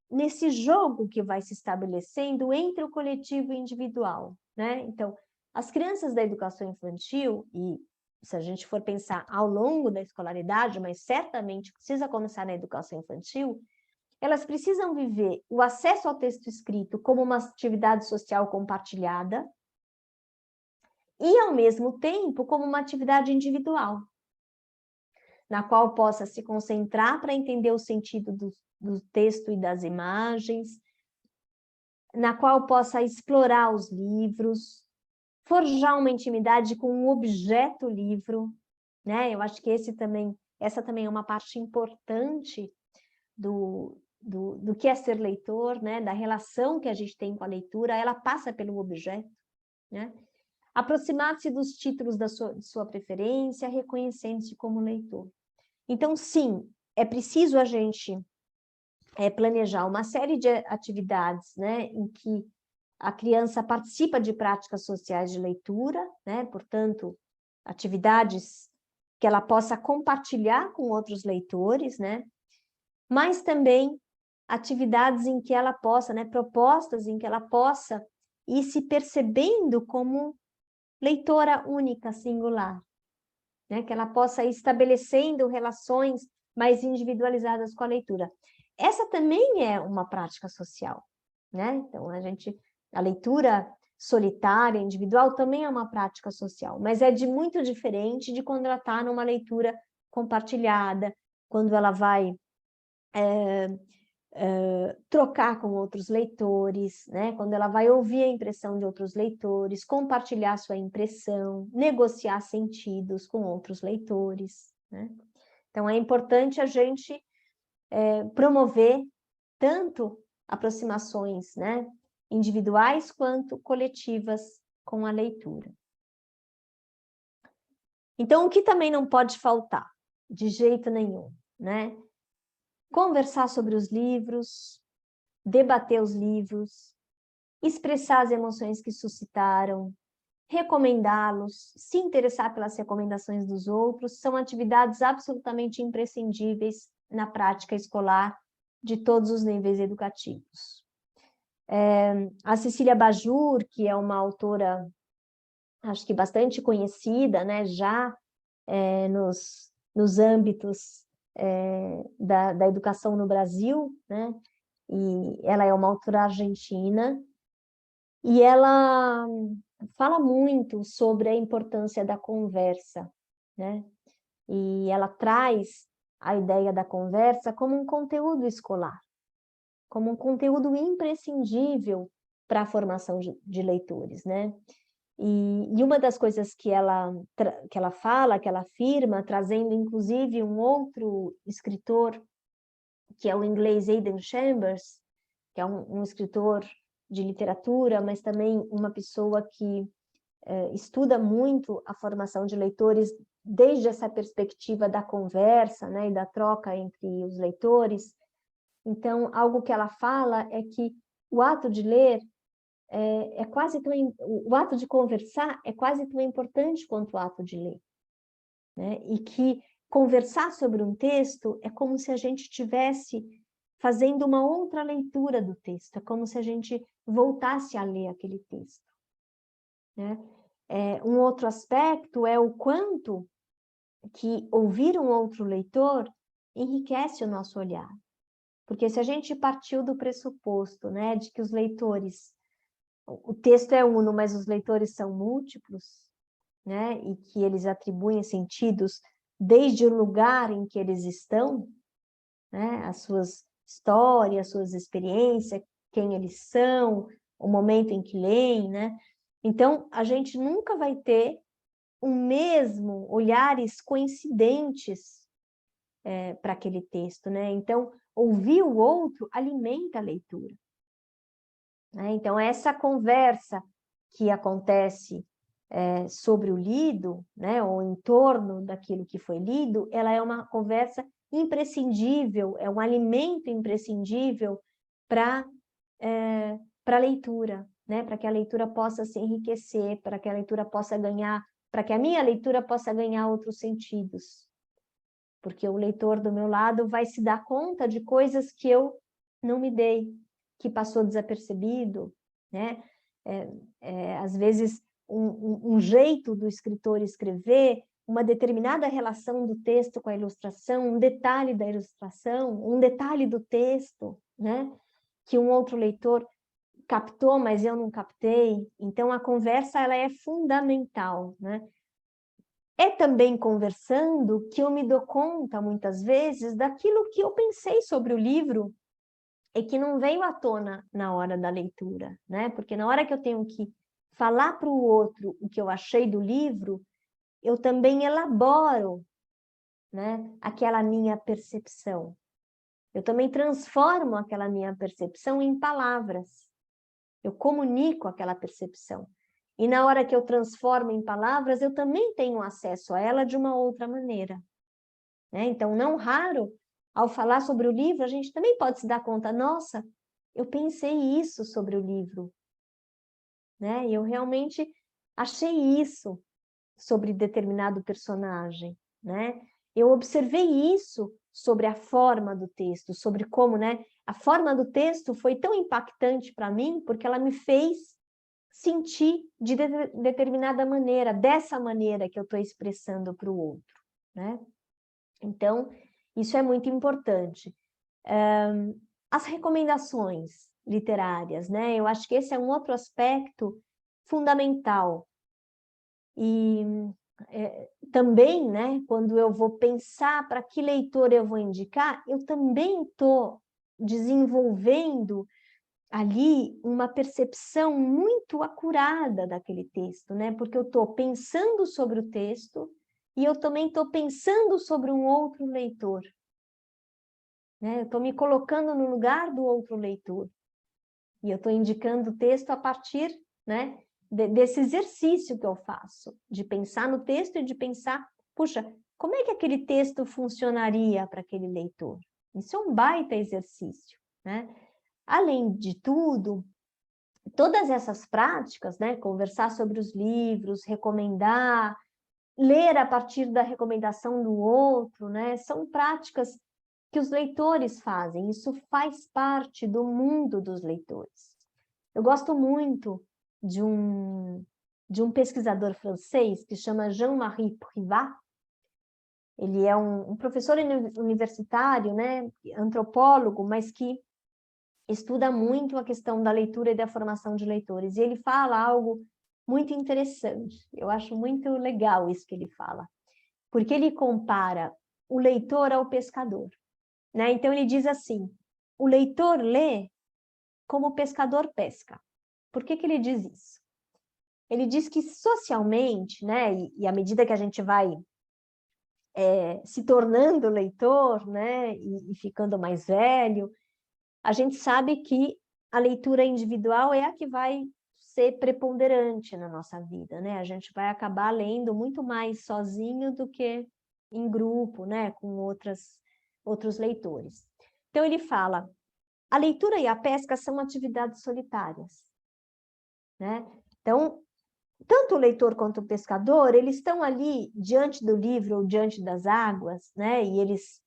nesse jogo que vai se estabelecendo entre o coletivo e o individual, né? Então, as crianças da educação infantil, e se a gente for pensar ao longo da escolaridade, mas certamente precisa começar na educação infantil, elas precisam viver o acesso ao texto escrito como uma atividade social compartilhada e, ao mesmo tempo, como uma atividade individual, na qual possa se concentrar para entender o sentido do texto e das imagens, na qual possa explorar os livros, forjar uma intimidade com um objeto livro, né? Eu acho que essa também é uma parte importante do que é ser leitor, né? Da relação que a gente tem com a leitura, ela passa pelo objeto, né? Aproximar-se dos títulos de sua preferência, reconhecendo-se como leitor. Então, sim, é preciso a gente planejar uma série de atividades, né, em que a criança participa de práticas sociais de leitura, né, portanto, atividades que ela possa compartilhar com outros leitores, né, mas também atividades em que ela possa, né, propostas em que ela possa ir se percebendo como leitora única, singular, né, que ela possa ir estabelecendo relações mais individualizadas com a leitura. Essa também é uma prática social, né? Então, a leitura solitária, individual, também é uma prática social, mas é muito diferente de quando ela está numa leitura compartilhada, quando ela vai trocar com outros leitores, né? Quando ela vai ouvir a impressão de outros leitores, compartilhar sua impressão, negociar sentidos com outros leitores, né? Então, é importante a gente promover tanto aproximações, né, individuais quanto coletivas com a leitura. Então, o que também não pode faltar, de jeito nenhum, né? Conversar sobre os livros, debater os livros, expressar as emoções que suscitaram, recomendá-los, se interessar pelas recomendações dos outros, são atividades absolutamente imprescindíveis na prática escolar de todos os níveis educativos. A Cecília Bajur, que é uma autora, acho que bastante conhecida, né, já nos âmbitos da educação no Brasil, né, e ela é uma autora argentina, e ela fala muito sobre a importância da conversa, né, e ela traz a ideia da conversa como um conteúdo escolar, como um conteúdo imprescindível para a formação de leitores, né? E uma das coisas que ela fala, que ela afirma, trazendo inclusive um outro escritor, que é o inglês Aidan Chambers, que é um escritor de literatura, mas também uma pessoa que estuda muito a formação de leitores desde essa perspectiva da conversa, né, e da troca entre os leitores. Então, algo que ela fala é que o ato de ler o ato de conversar é quase tão importante quanto o ato de ler, né? E que conversar sobre um texto é como se a gente estivesse fazendo uma outra leitura do texto, é como se a gente voltasse a ler aquele texto, né? Um outro aspecto é o quanto que ouvir um outro leitor enriquece o nosso olhar. Porque se a gente partiu do pressuposto, né, de que os leitores, o texto é uno, mas os leitores são múltiplos, né, e que eles atribuem sentidos desde o lugar em que eles estão, né, as suas histórias, as suas experiências, quem eles são, o momento em que leem, né? Então, a gente nunca vai ter o mesmo, olhares coincidentes para aquele texto, né? Então, ouvir o outro alimenta a leitura. Né? Então, essa conversa que acontece sobre o lido, né, ou em torno daquilo que foi lido, ela é uma conversa imprescindível, é um alimento imprescindível para a leitura, né, para que a leitura possa se enriquecer, para que a leitura possa ganhar, para que a minha leitura possa ganhar outros sentidos. Porque o leitor do meu lado vai se dar conta de coisas que eu não me dei, que passou desapercebido, né? Às vezes, um jeito do escritor escrever, uma determinada relação do texto com a ilustração, um detalhe da ilustração, um detalhe do texto, né? Que um outro leitor captou, mas eu não captei. Então, a conversa ela é fundamental, né? É também conversando que eu me dou conta, muitas vezes, daquilo que eu pensei sobre o livro e que não veio à tona na hora da leitura, né? Porque na hora que eu tenho que falar para o outro o que eu achei do livro, eu também elaboro, né, aquela minha percepção. Eu também transformo aquela minha percepção em palavras. Eu comunico aquela percepção. E na hora que eu transformo em palavras, eu também tenho acesso a ela de uma outra maneira. Né? Então, não raro, ao falar sobre o livro, a gente também pode se dar conta, nossa, eu pensei isso sobre o livro. Né? Eu realmente achei isso sobre determinado personagem. Né? Eu observei isso sobre a forma do texto, sobre como, né, a forma do texto foi tão impactante para mim, porque ela me fez sentir de determinada maneira, dessa maneira que eu estou expressando para o outro, né? Então, isso é muito importante. As recomendações literárias, né? Eu acho que esse é um outro aspecto fundamental. E também, né, quando eu vou pensar para que leitor eu vou indicar, eu também estou desenvolvendo ali uma percepção muito acurada daquele texto, né? Porque eu estou pensando sobre o texto e eu também estou pensando sobre um outro leitor. Né? Eu estou me colocando no lugar do outro leitor. E eu estou indicando o texto a partir, né, desse exercício que eu faço, de pensar no texto e de pensar, puxa, como é que aquele texto funcionaria para aquele leitor? Isso é um baita exercício, né? Além de tudo, todas essas práticas, né, conversar sobre os livros, recomendar, ler a partir da recomendação do outro, né, são práticas que os leitores fazem, isso faz parte do mundo dos leitores. Eu gosto muito de um pesquisador francês que chama Jean-Marie Privat. Ele é um professor universitário, né, antropólogo, mas que estuda muito a questão da leitura e da formação de leitores. E ele fala algo muito interessante. Eu acho muito legal isso que ele fala. Porque ele compara o leitor ao pescador. Né? Então, ele diz assim, o leitor lê como o pescador pesca. Por que ele diz isso? Ele diz que socialmente, né, e à medida que a gente vai se tornando leitor, né, e ficando mais velho, a gente sabe que a leitura individual é a que vai ser preponderante na nossa vida, né? A gente vai acabar lendo muito mais sozinho do que em grupo, né, com outros leitores. Então, ele fala, a leitura e a pesca são atividades solitárias, né? Então, tanto o leitor quanto o pescador, eles estão ali diante do livro ou diante das águas, né? E eles,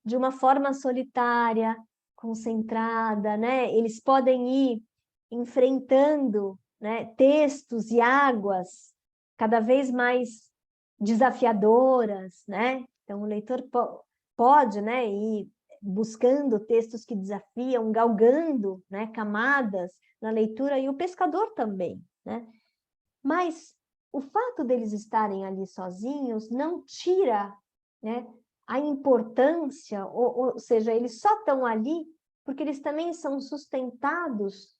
de uma forma solitária, concentrada, né? Eles podem ir enfrentando, né, textos e águas cada vez mais desafiadoras, né? Então, o leitor pode, né, ir buscando textos que desafiam, galgando, né, camadas na leitura, e o pescador também, né? Mas o fato deles estarem ali sozinhos não tira, né, a importância, ou seja, eles só estão ali porque eles também são sustentados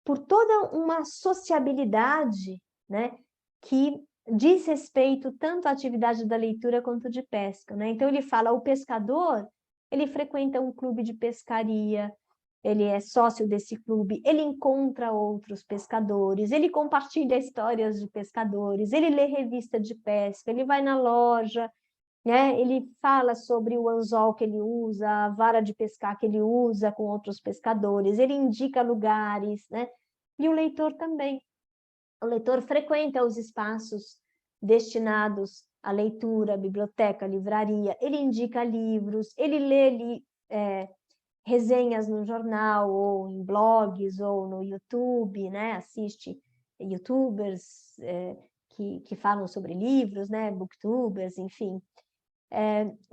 por toda uma sociabilidade, né, que diz respeito tanto à atividade da leitura quanto de pesca, né? Então ele fala, o pescador, ele frequenta um clube de pescaria, ele é sócio desse clube, ele encontra outros pescadores, ele compartilha histórias de pescadores, ele lê revista de pesca, ele vai na loja, né? Ele fala sobre o anzol que ele usa, a vara de pescar que ele usa com outros pescadores, ele indica lugares, né? E o leitor também. O leitor frequenta os espaços destinados à leitura, à biblioteca, à livraria, ele indica livros, ele lê resenhas no jornal, ou em blogs, ou no YouTube, né? Assiste youtubers que falam sobre livros, né? Booktubers, enfim.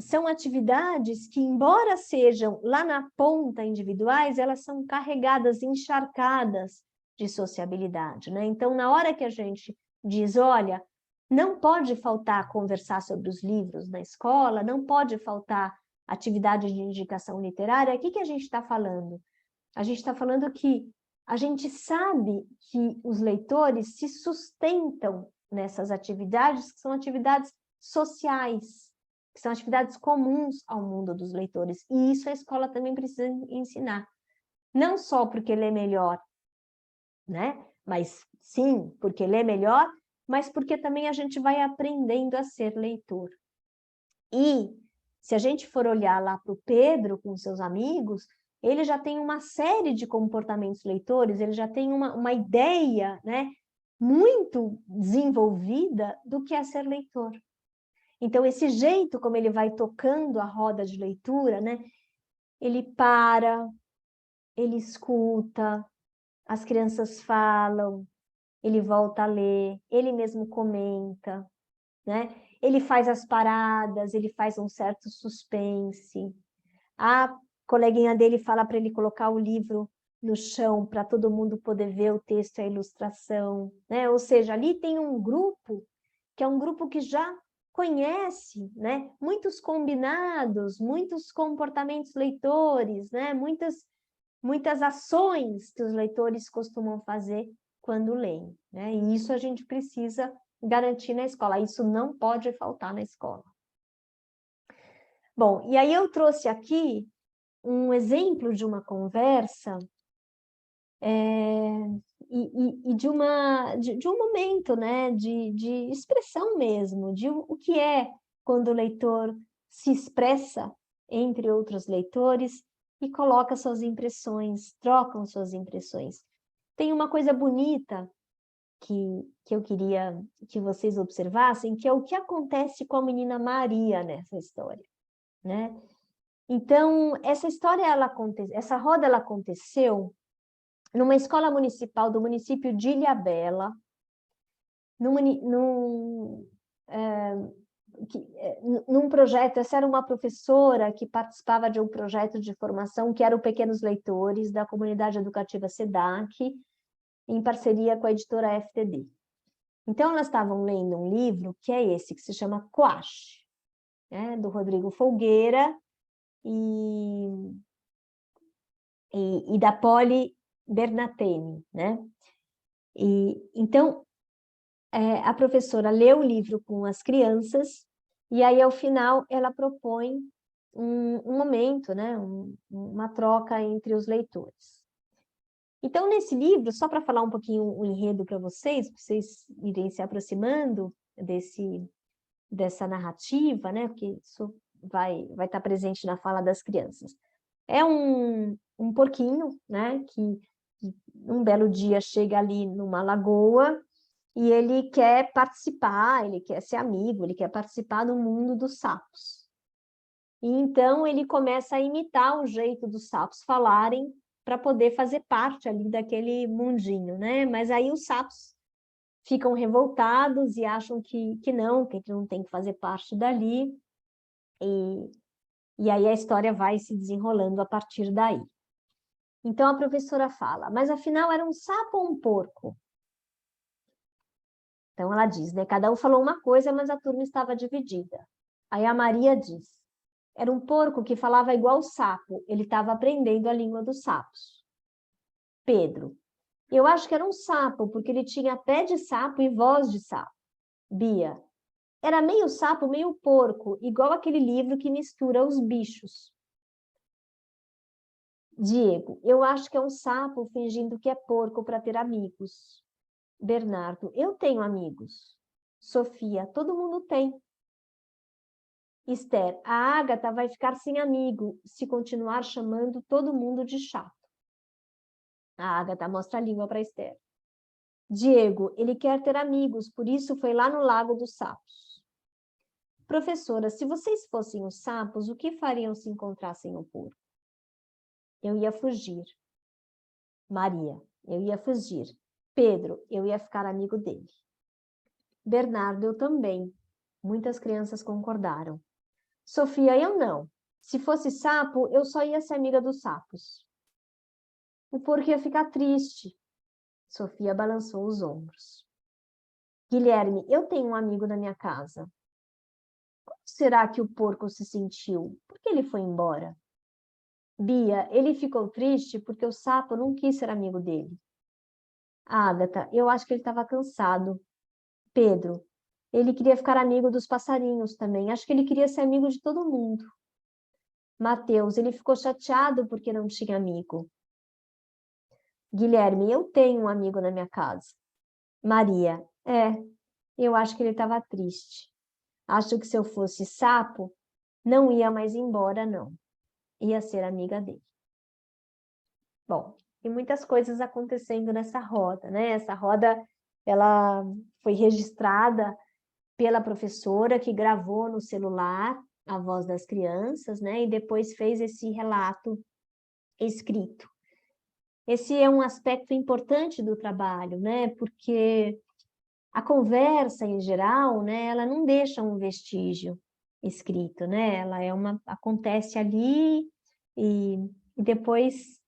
São atividades que, embora sejam lá na ponta individuais, elas são carregadas, encharcadas de sociabilidade, né? Então, na hora que a gente diz, olha, não pode faltar conversar sobre os livros na escola, não pode faltar atividade de indicação literária, o que a gente está falando? A gente está falando que a gente sabe que os leitores se sustentam nessas atividades, que são atividades sociais, que são atividades comuns ao mundo dos leitores, e isso a escola também precisa ensinar. Não só porque lê melhor, né? Mas sim, porque lê melhor, mas porque também a gente vai aprendendo a ser leitor. E se a gente for olhar lá para o Pedro com seus amigos, ele já tem uma série de comportamentos leitores, ele já tem uma ideia, né, muito desenvolvida do que é ser leitor. Então, esse jeito como ele vai tocando a roda de leitura, né, ele para, ele escuta, as crianças falam, ele volta a ler, ele mesmo comenta, né? Ele faz as paradas, ele faz um certo suspense. A coleguinha dele fala para ele colocar o livro no chão para todo mundo poder ver o texto e a ilustração, né? Ou seja, ali tem um grupo que é um grupo que já conhece, né? Muitos combinados, muitos comportamentos leitores, né? Muitas ações que os leitores costumam fazer quando leem, né? E isso a gente precisa garantir na escola, isso não pode faltar na escola. Bom, e aí eu trouxe aqui um exemplo de uma conversa e de um momento, né, de expressão mesmo, de o que é quando o leitor se expressa entre outros leitores e coloca suas impressões, trocam suas impressões. Tem uma coisa bonita que eu queria que vocês observassem, que é o que acontece com a menina Maria nessa história, né? Então, essa história, essa roda, ela aconteceu numa escola municipal do município de Ilhabela, num projeto. Essa era uma professora que participava de um projeto de formação, que era o Pequenos Leitores, da comunidade educativa SEDAC, em parceria com a editora FTD. Então, elas estavam lendo um livro, que é esse, que se chama Coache, né, do Rodrigo Folgueira e da Poli Bernatene, né? Então, a professora lê o livro com as crianças, e aí, ao final, ela propõe um momento, né, uma troca entre os leitores. Então, nesse livro, só para falar um pouquinho o enredo para vocês irem se aproximando dessa narrativa, né, porque isso vai estar presente na fala das crianças. É um porquinho, né, que um belo dia chega ali numa lagoa e ele quer participar, ele quer ser amigo, ele quer participar do mundo dos sapos. E então ele começa a imitar o jeito dos sapos falarem para poder fazer parte ali daquele mundinho, né? Mas aí os sapos ficam revoltados e acham que ele não tem que fazer parte dali. E aí a história vai se desenrolando a partir daí. Então a professora fala, mas afinal era um sapo ou um porco? Então ela diz, né? Cada um falou uma coisa, mas a turma estava dividida. Aí a Maria diz, era um porco que falava igual sapo, ele estava aprendendo a língua dos sapos. Pedro, eu acho que era um sapo, porque ele tinha pé de sapo e voz de sapo. Bia, era meio sapo, meio porco, igual aquele livro que mistura os bichos. Diego, eu acho que é um sapo fingindo que é porco para ter amigos. Bernardo, eu tenho amigos. Sofia, todo mundo tem. Esther, a Ágata vai ficar sem amigo se continuar chamando todo mundo de chato. A Ágata mostra a língua para Esther. Diego, ele quer ter amigos, por isso foi lá no Lago dos Sapos. Professora, se vocês fossem os sapos, o que fariam se encontrassem o porco? Eu ia fugir. Maria, eu ia fugir. Pedro, eu ia ficar amigo dele. Bernardo, eu também. Muitas crianças concordaram. Sofia, eu não. Se fosse sapo, eu só ia ser amiga dos sapos. O porco ia ficar triste. Sofia balançou os ombros. Guilherme, eu tenho um amigo na minha casa. Como será que o porco se sentiu? Por que ele foi embora? Bia, ele ficou triste porque o sapo não quis ser amigo dele. Ágata, eu acho que ele estava cansado. Pedro, ele queria ficar amigo dos passarinhos também. Acho que ele queria ser amigo de todo mundo. Mateus, ele ficou chateado porque não tinha amigo. Guilherme, eu tenho um amigo na minha casa. Maria, eu acho que ele estava triste. Acho que se eu fosse sapo, não ia mais embora, não. Ia ser amiga dele. Bom, tem muitas coisas acontecendo nessa roda, né? Essa roda, ela foi registrada pela professora que gravou no celular a voz das crianças, né? E depois fez esse relato escrito. Esse é um aspecto importante do trabalho, né? Porque a conversa, em geral, né, ela não deixa um vestígio escrito, né? Ela acontece ali e depois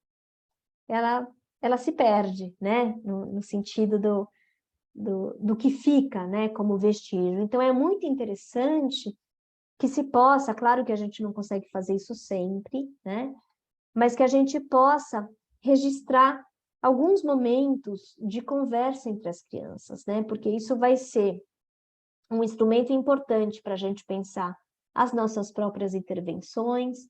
ela se perde, né? No sentido do que fica, né, como vestígio. Então, é muito interessante que se possa, claro que a gente não consegue fazer isso sempre, né? Mas que a gente possa registrar alguns momentos de conversa entre as crianças, né? Porque isso vai ser um instrumento importante para a gente pensar as nossas próprias intervenções,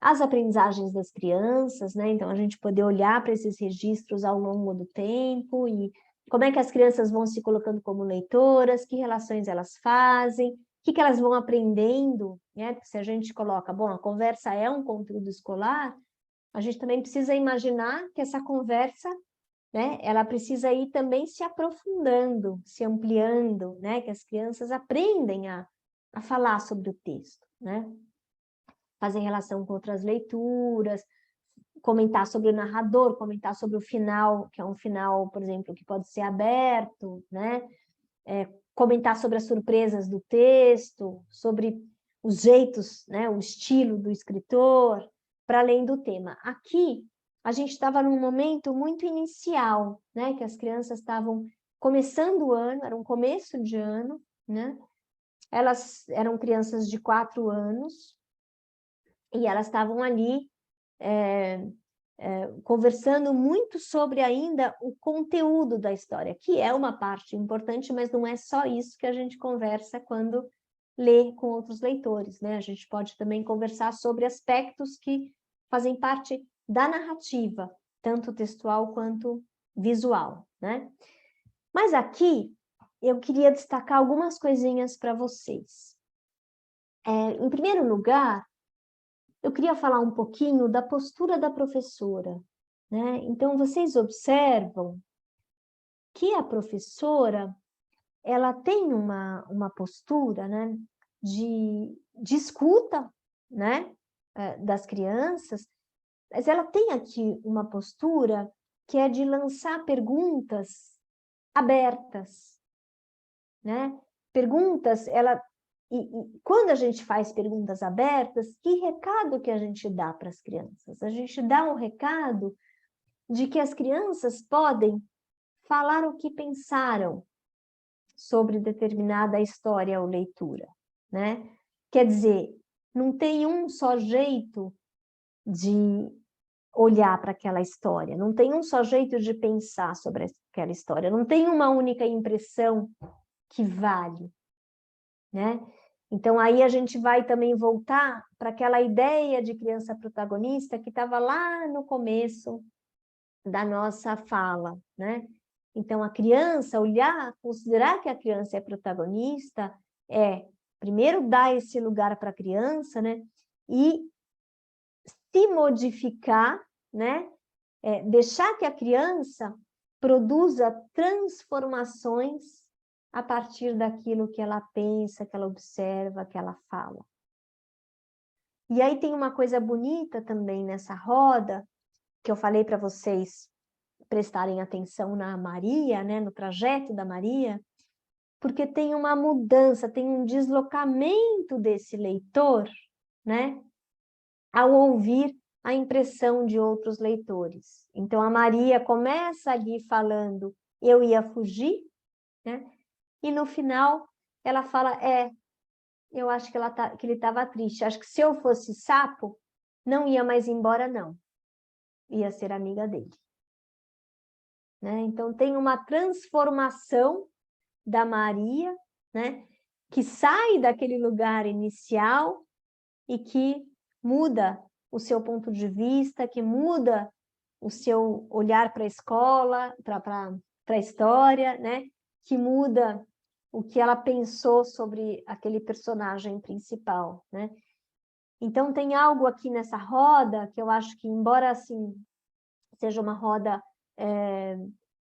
as aprendizagens das crianças, né? Então, a gente poder olhar para esses registros ao longo do tempo e como é que as crianças vão se colocando como leitoras, que relações elas fazem, o que elas vão aprendendo, né? Porque se a gente coloca, bom, a conversa é um conteúdo escolar, a gente também precisa imaginar que essa conversa, né, ela precisa ir também se aprofundando, se ampliando, né? Que as crianças aprendem a falar sobre o texto, né? Fazer relação com outras leituras, comentar sobre o narrador, comentar sobre o final, que é um final, por exemplo, que pode ser aberto, né? Comentar sobre as surpresas do texto, sobre os jeitos, né? O estilo do escritor, para além do tema. Aqui, a gente estava num momento muito inicial, né? Que as crianças estavam começando o ano, era um começo de ano, né? Elas eram crianças de 4 anos, e elas estavam ali conversando muito sobre ainda o conteúdo da história, que é uma parte importante, mas não é só isso que a gente conversa quando lê com outros leitores, né? A gente pode também conversar sobre aspectos que fazem parte da narrativa, tanto textual quanto visual, né? Mas aqui eu queria destacar algumas coisinhas para vocês. Em primeiro lugar, eu queria falar um pouquinho da postura da professora, né? Então, vocês observam que a professora, ela tem uma postura, né, de escuta, né, das crianças, mas ela tem aqui uma postura que é de lançar perguntas abertas, né? Perguntas, e quando a gente faz perguntas abertas, que recado que a gente dá para as crianças? A gente dá um recado de que as crianças podem falar o que pensaram, sobre determinada história ou leitura, né? Quer dizer, não tem um só jeito de olhar para aquela história, não tem um só jeito de pensar sobre aquela história, não tem uma única impressão que vale, né? Então, aí a gente vai também voltar para aquela ideia de criança protagonista que estava lá no começo da nossa fala, né? Então, a criança, olhar, considerar que a criança é protagonista, primeiro, dar esse lugar para a criança, né? E se modificar, né? Deixar que a criança produza transformações a partir daquilo que ela pensa, que ela observa, que ela fala. E aí tem uma coisa bonita também nessa roda, que eu falei para vocês prestarem atenção na Maria, né, no trajeto da Maria, porque tem uma mudança, tem um deslocamento desse leitor, né, ao ouvir a impressão de outros leitores. Então, a Maria começa ali falando, eu ia fugir, né, e no final ela fala, eu acho que ele estava triste, acho que se eu fosse sapo, não ia mais embora, não. Ia ser amiga dele. Né? Então, tem uma transformação da Maria, né? Que sai daquele lugar inicial e que muda o seu ponto de vista, que muda o seu olhar para a escola, para a história, né? Que muda o que ela pensou sobre aquele personagem principal, né? Então, tem algo aqui nessa roda que eu acho que, embora assim seja uma roda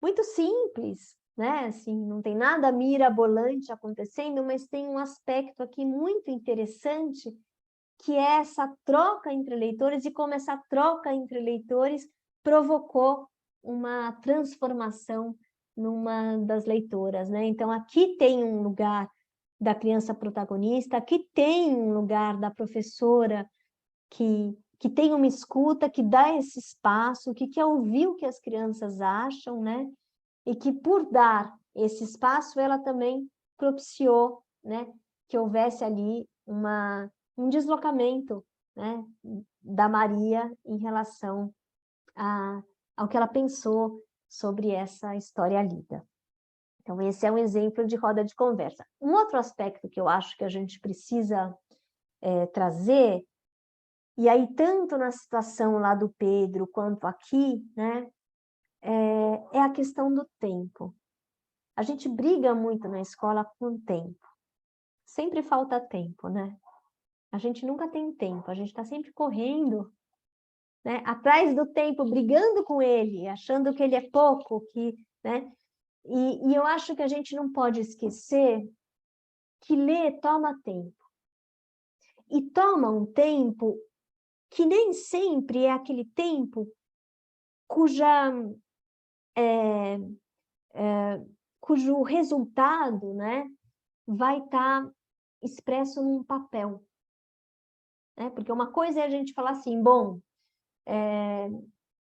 muito simples, né? Assim, não tem nada mirabolante acontecendo, mas tem um aspecto aqui muito interessante, que é essa troca entre leitores e como essa troca entre leitores provocou uma transformação numa das leitoras, né? Então, aqui tem um lugar da criança protagonista, aqui tem um lugar da professora que tem uma escuta, que dá esse espaço, que quer ouvir o que as crianças acham, né? E que por dar esse espaço, ela também propiciou, né, que houvesse ali um deslocamento, né, da Maria em relação ao que ela pensou sobre essa história lida. Então, esse é um exemplo de roda de conversa. Um outro aspecto que eu acho que a gente precisa trazer, e aí tanto na situação lá do Pedro quanto aqui, né, é a questão do tempo. A gente briga muito na escola com o tempo. Sempre falta tempo, né? A gente nunca tem tempo, a gente está sempre correndo, né? Atrás do tempo, brigando com ele, achando que ele é pouco, né? E eu acho que a gente não pode esquecer que ler toma tempo. E toma um tempo que nem sempre é aquele tempo cujo resultado, né, vai estar expresso num papel. Né? Porque uma coisa é a gente falar assim, bom,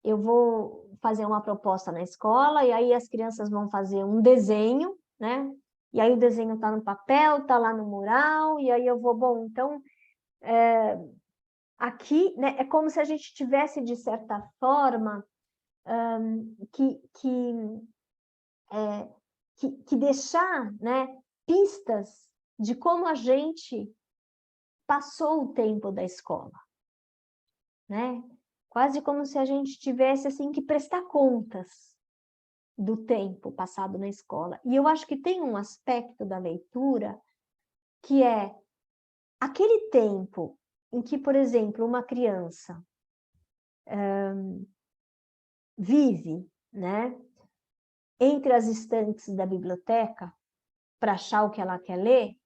eu vou fazer uma proposta na escola e aí as crianças vão fazer um desenho, né? E aí o desenho está no papel, está lá no mural, e aí eu vou, bom, então, aqui, né, é como se a gente tivesse, de certa forma, que deixar, né, pistas de como a gente passou o tempo da escola, né? Quase como se a gente tivesse assim que prestar contas do tempo passado na escola. E eu acho que tem um aspecto da leitura que é aquele tempo em que, por exemplo, uma criança vive, né, entre as estantes da biblioteca para achar o que ela quer ler,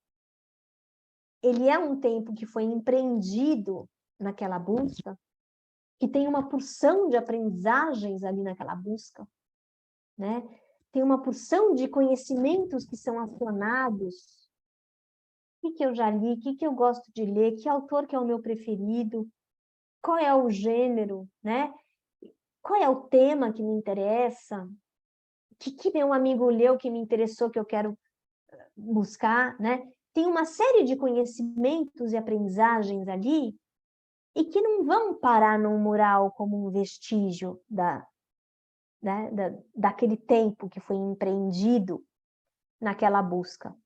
ele é um tempo que foi empreendido naquela busca, que tem uma porção de aprendizagens ali naquela busca, né? Tem uma porção de conhecimentos que são acionados. O que eu já li, o que eu gosto de ler, que autor que é o meu preferido, qual é o gênero, né? Qual é o tema que me interessa, que meu amigo leu que me interessou, que eu quero buscar, né? Tem uma série de conhecimentos e aprendizagens ali e que não vão parar num mural como um vestígio daquele tempo que foi empreendido naquela busca.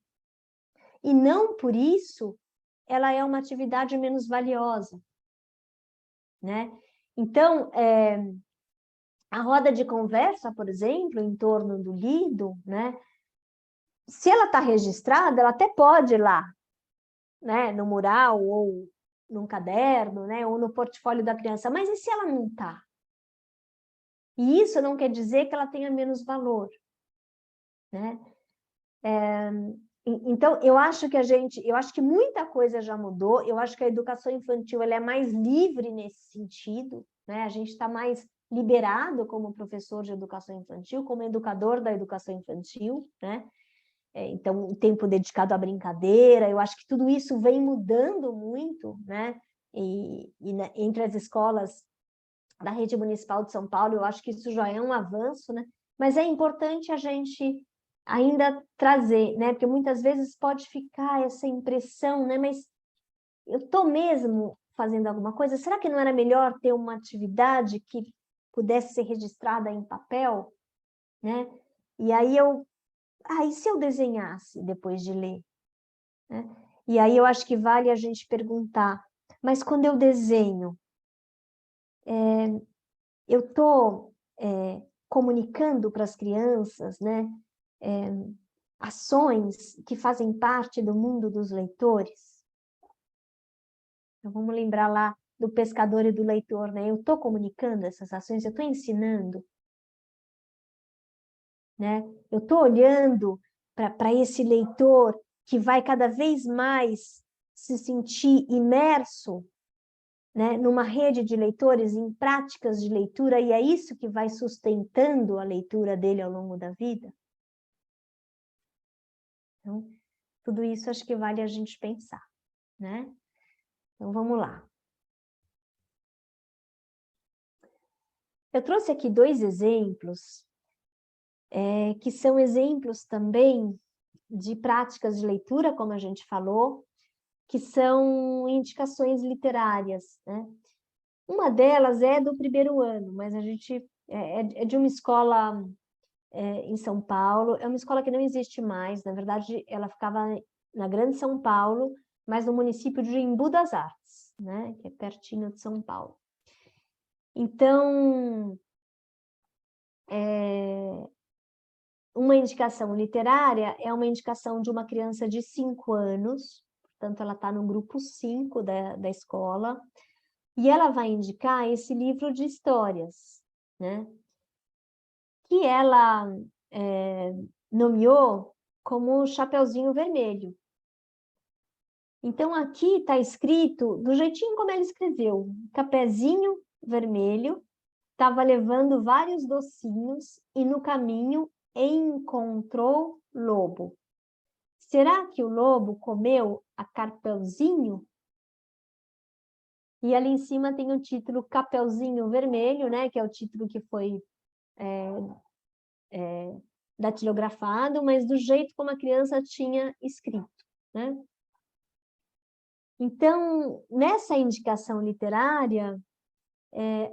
E não por isso ela é uma atividade menos valiosa, né? Então, a roda de conversa, por exemplo, em torno do lido, né? Se ela está registrada, ela até pode ir lá, né? No mural ou num caderno, né? Ou no portfólio da criança. Mas e se ela não está? E isso não quer dizer que ela tenha menos valor, né? Então, eu acho que muita coisa já mudou, eu acho que a educação infantil ela é mais livre nesse sentido, né? A gente está mais liberado como professor de educação infantil, como educador da educação infantil, né? Então, o tempo dedicado à brincadeira, eu acho que tudo isso vem mudando muito, né? Entre as escolas da rede municipal de São Paulo, eu acho que isso já é um avanço, né? Mas é importante a gente ainda trazer, né? Porque muitas vezes pode ficar essa impressão, né? Mas eu estou mesmo fazendo alguma coisa? Será que não era melhor ter uma atividade que pudesse ser registrada em papel, né? E aí e se eu desenhasse depois de ler, né? E aí eu acho que vale a gente perguntar, mas quando eu desenho, eu estou comunicando para as crianças, né? Ações que fazem parte do mundo dos leitores. Então, vamos lembrar lá do pescador e do leitor, né? Eu estou comunicando essas ações, eu estou ensinando, né? Eu estou olhando para esse leitor que vai cada vez mais se sentir imerso, né, numa rede de leitores, em práticas de leitura, e é isso que vai sustentando a leitura dele ao longo da vida. Então, tudo isso acho que vale a gente pensar, né? Então, vamos lá. Eu trouxe aqui 2 exemplos, que são exemplos também de práticas de leitura, como a gente falou, que são indicações literárias, né? Uma delas é do 1º ano, mas a gente é de uma escola em São Paulo, é uma escola que não existe mais, na verdade, ela ficava na Grande São Paulo, mas no município de Embu das Artes, né? Que é pertinho de São Paulo. Então, uma indicação literária é uma indicação de uma criança de 5 anos, portanto, ela está no grupo 5 da escola, e ela vai indicar esse livro de histórias, né? Que ela nomeou como Chapeuzinho Vermelho. Então, aqui está escrito do jeitinho como ela escreveu, Capezinho Vermelho estava levando vários docinhos e no caminho encontrou lobo. Será que o lobo comeu a Carpeuzinho? E ali em cima tem o título Capeuzinho Vermelho, né? Que é o título que foi datilografado, mas do jeito como a criança tinha escrito, né? Então, nessa indicação literária,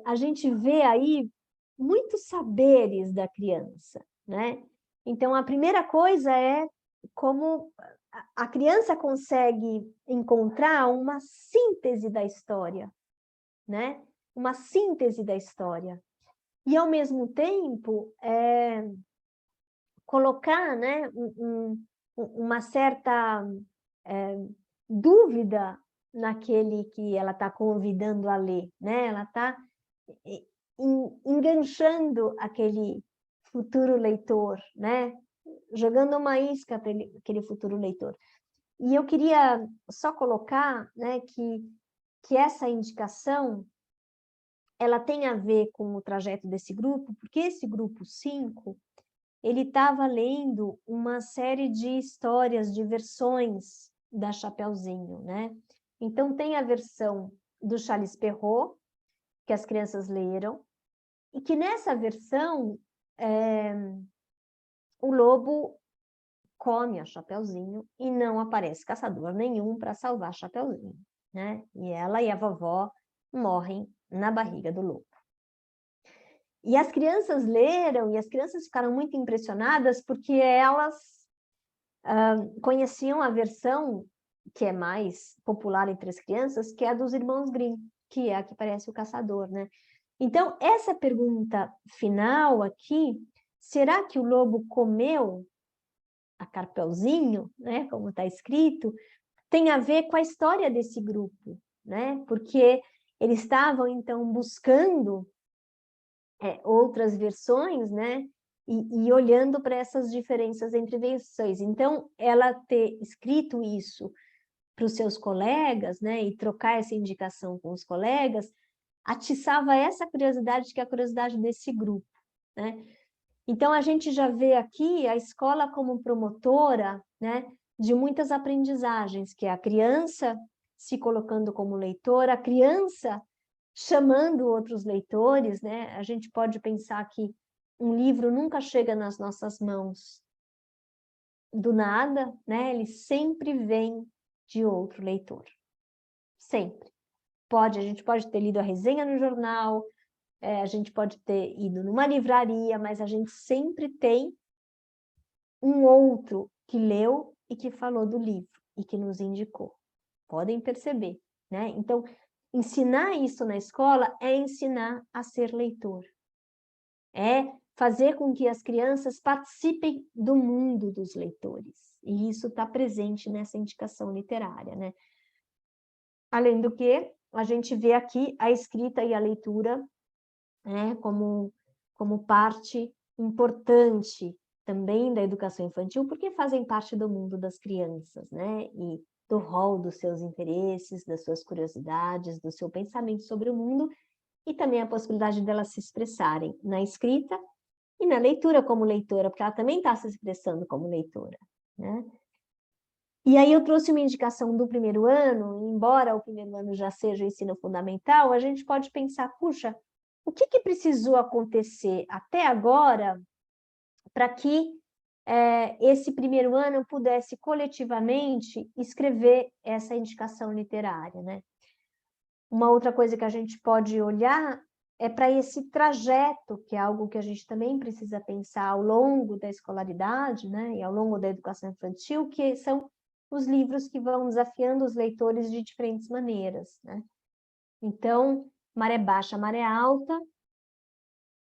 a gente vê aí muitos saberes da criança, né? Então, a primeira coisa é como a criança consegue encontrar uma síntese da história, né? Uma síntese da história. E, ao mesmo tempo, colocar, né, uma certa dúvida naquele que ela está convidando a ler, né? Ela está enganchando aquele futuro leitor, né? Jogando uma isca para aquele futuro leitor. E eu queria só colocar, né, que essa indicação ela tem a ver com o trajeto desse grupo, porque esse grupo 5 ele estava lendo uma série de histórias, de versões da Chapeuzinho, né? Então, tem a versão do Charles Perrault, que as crianças leram, e que nessa versão o lobo come a Chapeuzinho e não aparece caçador nenhum para salvar Chapeuzinho, né? E ela e a vovó morrem na barriga do lobo. E as crianças leram, e as crianças ficaram muito impressionadas porque elas conheciam a versão que é mais popular entre as crianças, que é a dos irmãos Grimm, que é a que parece o caçador, né? Então, essa pergunta final aqui, será que o lobo comeu a Carpeuzinho, né, como está escrito, tem a ver com a história desse grupo, né? Porque eles estavam, então, buscando outras versões, né? E olhando para essas diferenças entre versões. Então, ela ter escrito isso para os seus colegas, né? E trocar essa indicação com os colegas, atiçava essa curiosidade, que é a curiosidade desse grupo, né? Então, a gente já vê aqui a escola como promotora, né, de muitas aprendizagens, que é a criança se colocando como leitora, a criança chamando outros leitores, né? A gente pode pensar que um livro nunca chega nas nossas mãos do nada, né? Ele sempre vem de outro leitor. Sempre. A gente pode ter lido a resenha no jornal, a gente pode ter ido numa livraria, mas a gente sempre tem um outro que leu e que falou do livro e que nos indicou. Podem perceber, né? Então, ensinar isso na escola é ensinar a ser leitor. É fazer com que as crianças participem do mundo dos leitores. E isso está presente nessa indicação literária, né? Além do que, a gente vê aqui a escrita e a leitura, né, como parte importante também da educação infantil, porque fazem parte do mundo das crianças, né? E do rol dos seus interesses, das suas curiosidades, do seu pensamento sobre o mundo, e também a possibilidade delas se expressarem na escrita e na leitura como leitora, porque ela também está se expressando como leitora, né? E aí eu trouxe uma indicação do primeiro ano, embora o primeiro ano já seja o ensino fundamental, a gente pode pensar, puxa, o que precisou acontecer até agora para que esse primeiro ano pudesse coletivamente escrever essa indicação literária, né? Uma outra coisa que a gente pode olhar é para esse trajeto, que é algo que a gente também precisa pensar ao longo da escolaridade, né? E ao longo da educação infantil, que são os livros que vão desafiando os leitores de diferentes maneiras, né? Então, Maré Baixa, Maré Alta,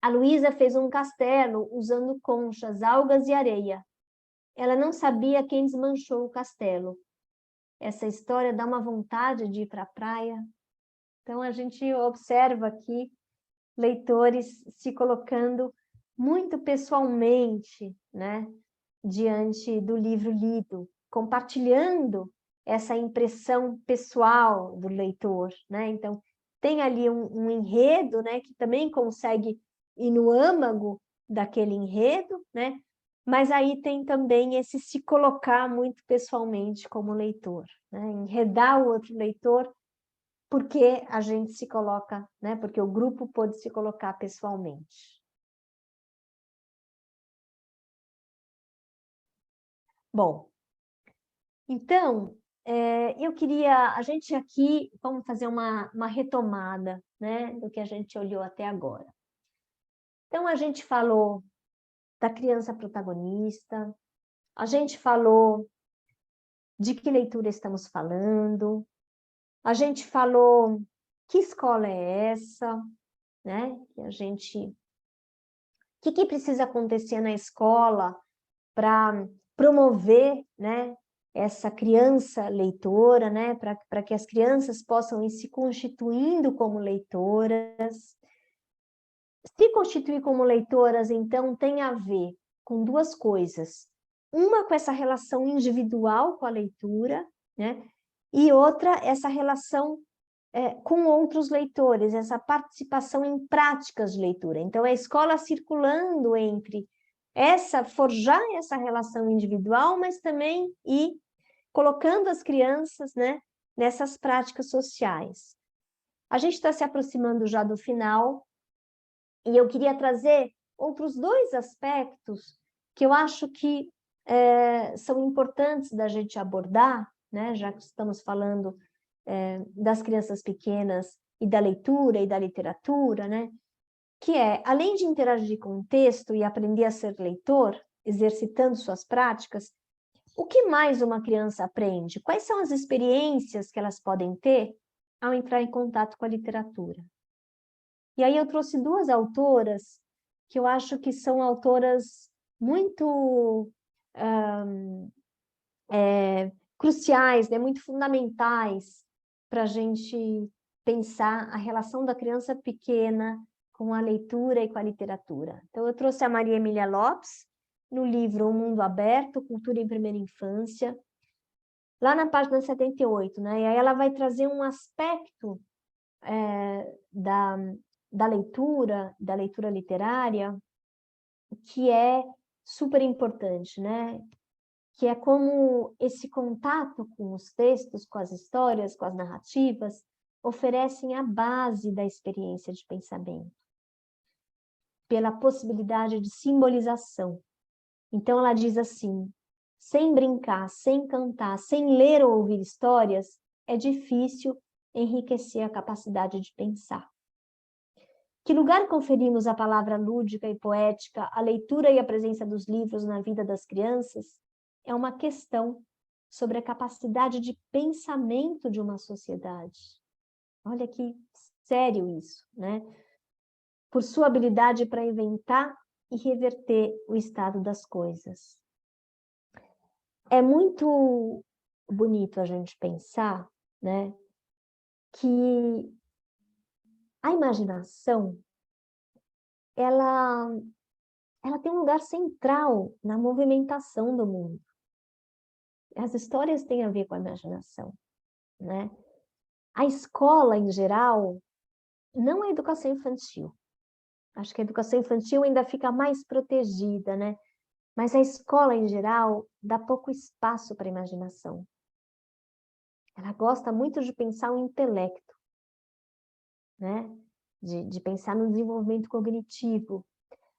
a Luísa fez um castelo usando conchas, algas e areia. Ela não sabia quem desmanchou o castelo. Essa história dá uma vontade de ir para a praia. Então, a gente observa aqui leitores se colocando muito pessoalmente, né, diante do livro lido, compartilhando essa impressão pessoal do leitor, né? Então, tem ali um enredo, né, que também consegue ir no âmago daquele enredo, né? Mas aí tem também esse se colocar muito pessoalmente como leitor, né? Enredar o outro leitor porque a gente se coloca, né? Porque o grupo pôde se colocar pessoalmente. Bom, então, eu queria, a gente aqui, vamos fazer uma retomada, né, do que a gente olhou até agora. Então, a gente falou da criança protagonista, a gente falou de que leitura estamos falando, a gente falou que escola é essa, né, que a gente... O que precisa acontecer na escola para promover, né, essa criança leitora, né, para que as crianças possam ir se constituindo como leitoras. Se constituir como leitoras, então, tem a ver com duas coisas. Uma com essa relação individual com a leitura, né, e outra, essa relação com outros leitores, essa participação em práticas de leitura. Então, a escola circulando entre forjar essa relação individual, mas também ir colocando as crianças, né, nessas práticas sociais. A gente está se aproximando já do final, e eu queria trazer outros dois aspectos que eu acho que são importantes da gente abordar, né? Já que estamos falando das crianças pequenas e da leitura e da literatura, né? Que além de interagir com o texto e aprender a ser leitor, exercitando suas práticas, o que mais uma criança aprende? Quais são as experiências que elas podem ter ao entrar em contato com a literatura? E aí eu trouxe duas autoras que eu acho que são autoras muito cruciais, né? Muito fundamentais para a gente pensar a relação da criança pequena com a leitura e com a literatura. Então, eu trouxe a Maria Emília Lopes, no livro O Mundo Aberto, Cultura em Primeira Infância, lá na página 78, né? E aí ela vai trazer um aspecto da leitura literária, que é super importante, né? Que é como esse contato com os textos, com as histórias, com as narrativas, oferecem a base da experiência de pensamento, pela possibilidade de simbolização. Então, ela diz assim, sem brincar, sem cantar, sem ler ou ouvir histórias, é difícil enriquecer a capacidade de pensar. Que lugar conferimos à palavra lúdica e poética, à leitura e à presença dos livros na vida das crianças? É uma questão sobre a capacidade de pensamento de uma sociedade. Olha que sério isso, né? Por sua habilidade para inventar e reverter o estado das coisas. É muito bonito a gente pensar, né, que a imaginação, ela tem um lugar central na movimentação do mundo. As histórias têm a ver com a imaginação, né? A escola, em geral, não a educação infantil. Acho que a educação infantil ainda fica mais protegida, né? Mas a escola, em geral, dá pouco espaço para a imaginação. Ela gosta muito de pensar o intelecto, né? De pensar no desenvolvimento cognitivo.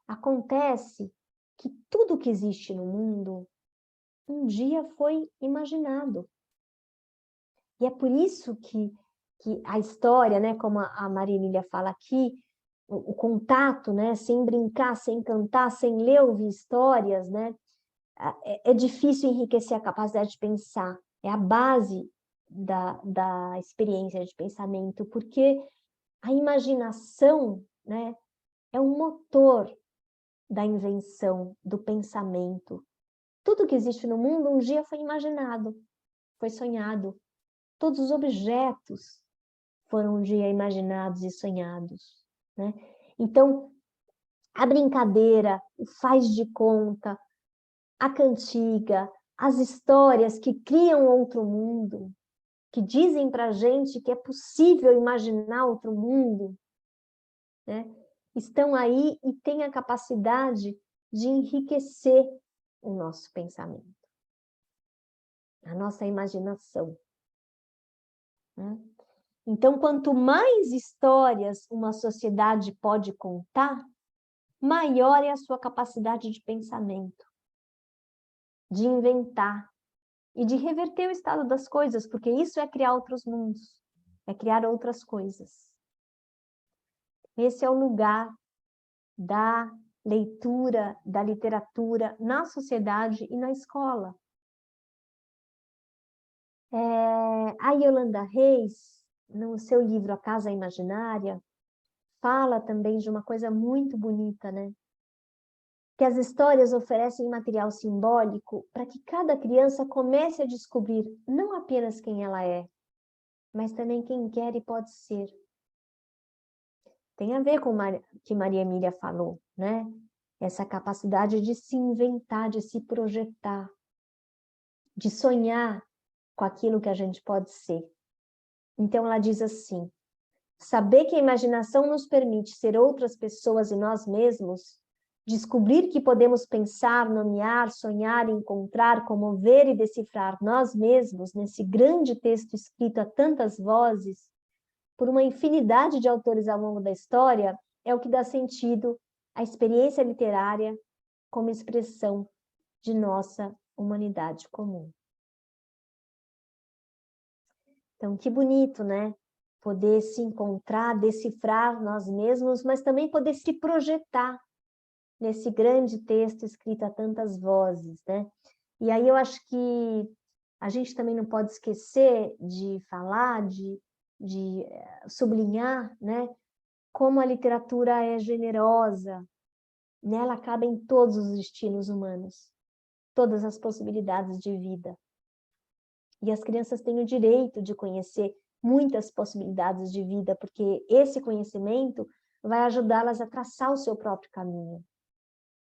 Acontece que tudo que existe no mundo um dia foi imaginado. E é por isso que a história, né, como a Maria Emília fala aqui, o contato, né, sem brincar, sem cantar, sem ler, ouvir histórias, né, é difícil enriquecer a capacidade de pensar. É a base da experiência de pensamento, porque a imaginação, né, é um motor da invenção, do pensamento. Tudo que existe no mundo um dia foi imaginado, foi sonhado. Todos os objetos foram um dia imaginados e sonhados, né? Então, a brincadeira, o faz de conta, a cantiga, as histórias que criam outro mundo, que dizem para a gente que é possível imaginar outro mundo, né? Estão aí e têm a capacidade de enriquecer o nosso pensamento, a nossa imaginação, né? Então, quanto mais histórias uma sociedade pode contar, maior é a sua capacidade de pensamento, de inventar e de reverter o estado das coisas, porque isso é criar outros mundos, é criar outras coisas. Esse é o lugar da leitura, da literatura na sociedade e na escola. A Yolanda Reis, no seu livro A Casa Imaginária, fala também de uma coisa muito bonita, né? Que as histórias oferecem material simbólico para que cada criança comece a descobrir não apenas quem ela é, mas também quem quer e pode ser. Tem a ver com o que Maria Emília falou, né? Essa capacidade de se inventar, de se projetar, de sonhar com aquilo que a gente pode ser. Então ela diz assim: saber que a imaginação nos permite ser outras pessoas e nós mesmos, descobrir que podemos pensar, nomear, sonhar, encontrar, comover e decifrar nós mesmos nesse grande texto escrito a tantas vozes, por uma infinidade de autores ao longo da história, é o que dá sentido à experiência literária como expressão de nossa humanidade comum. Então, que bonito, né? Poder se encontrar, decifrar nós mesmos, mas também poder se projetar nesse grande texto escrito a tantas vozes, né? E aí eu acho que a gente também não pode esquecer de falar, de sublinhar, né? Como a literatura é generosa, nela cabem todos os destinos humanos, todas as possibilidades de vida. E as crianças têm o direito de conhecer muitas possibilidades de vida, porque esse conhecimento vai ajudá-las a traçar o seu próprio caminho,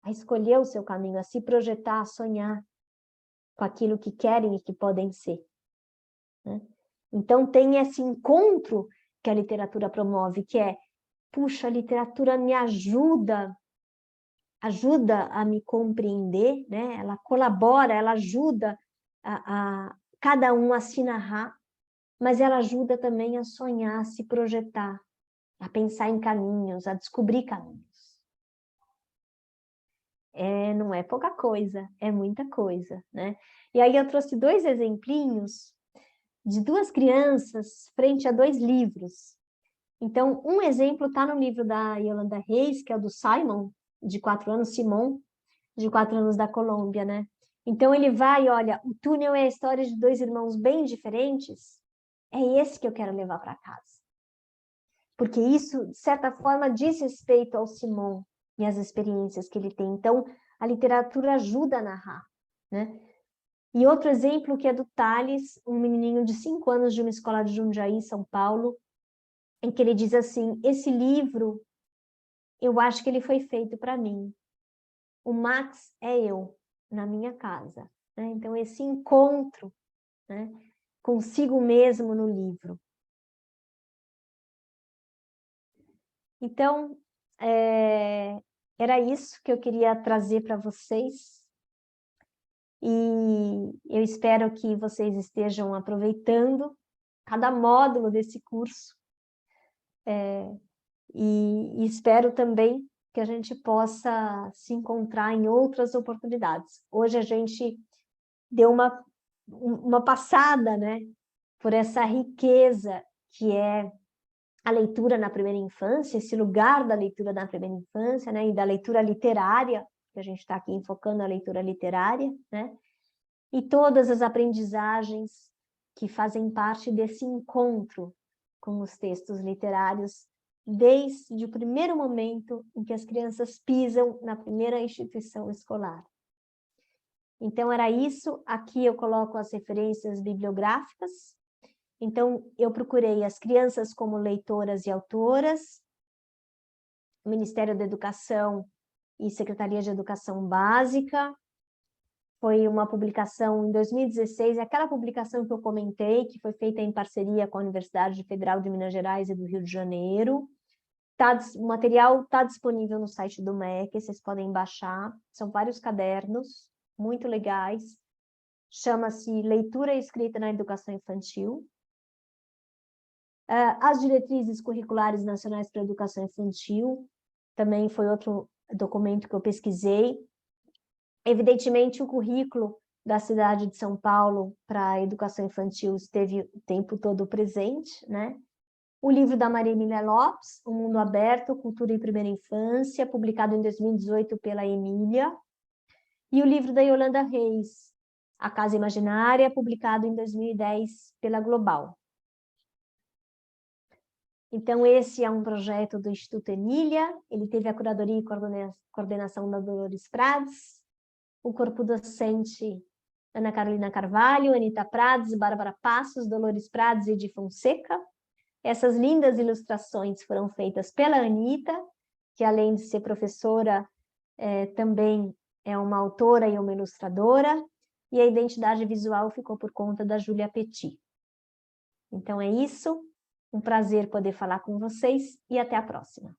a escolher o seu caminho, a se projetar, a sonhar com aquilo que querem e que podem ser, né? Então tem esse encontro que a literatura promove, que é, puxa, a literatura me ajuda a me compreender, né? Ela colabora, ela ajuda a cada um a se narrar, mas ela ajuda também a sonhar, a se projetar, a pensar em caminhos, a descobrir caminhos. Não é pouca coisa, é muita coisa, né? E aí eu trouxe 2 exemplinhos de 2 crianças frente a 2 livros. Então, um exemplo está no livro da Yolanda Reis, que é o do Simon, de 4 anos, Simon, de 4 anos da Colômbia, né? Então ele vai, olha, o túnel é a história de 2 irmãos bem diferentes, é esse que eu quero levar para casa. Porque isso, de certa forma, diz respeito ao Simon e às experiências que ele tem. Então, a literatura ajuda a narrar, né? E outro exemplo que é do Thales, um menininho de 5 anos de uma escola de Jundiaí, São Paulo, em que ele diz assim, esse livro, eu acho que ele foi feito para mim. O Max é eu, na minha casa, né? Então, esse encontro, né, consigo mesmo no livro. Então, era isso que eu queria trazer para vocês. E eu espero que vocês estejam aproveitando cada módulo desse curso. E espero também que a gente possa se encontrar em outras oportunidades. Hoje a gente deu uma passada, né, por essa riqueza que é a leitura na primeira infância, esse lugar da leitura na primeira infância, né, e da leitura literária, que a gente está aqui enfocando a leitura literária, né, e todas as aprendizagens que fazem parte desse encontro com os textos literários, desde o primeiro momento em que as crianças pisam na primeira instituição escolar. Então, era isso. Aqui eu coloco as referências bibliográficas. Então, eu procurei as crianças como leitoras e autoras, o Ministério da Educação e Secretaria de Educação Básica. Foi uma publicação em 2016, aquela publicação que eu comentei, que foi feita em parceria com a Universidade Federal de Minas Gerais e do Rio de Janeiro. O material está disponível no site do MEC, vocês podem baixar. São vários cadernos, muito legais. Chama-se Leitura e Escrita na Educação Infantil. As Diretrizes Curriculares Nacionais para a Educação Infantil, também foi outro documento que eu pesquisei. Evidentemente, o currículo da cidade de São Paulo para a educação infantil esteve o tempo todo presente, né? O livro da Maria Emília Lopes, O Mundo Aberto, Cultura em Primeira Infância, publicado em 2018 pela Emília. E o livro da Yolanda Reis, A Casa Imaginária, publicado em 2010 pela Global. Então, esse é um projeto do Instituto Emília, ele teve a curadoria e coordenação da Dolores Prades, o corpo docente Ana Carolina Carvalho, Anita Prades, Bárbara Passos, Dolores Prades e de Fonseca. Essas lindas ilustrações foram feitas pela Anita, que além de ser professora, também é uma autora e uma ilustradora, e a identidade visual ficou por conta da Júlia Petit. Então é isso, um prazer poder falar com vocês e até a próxima.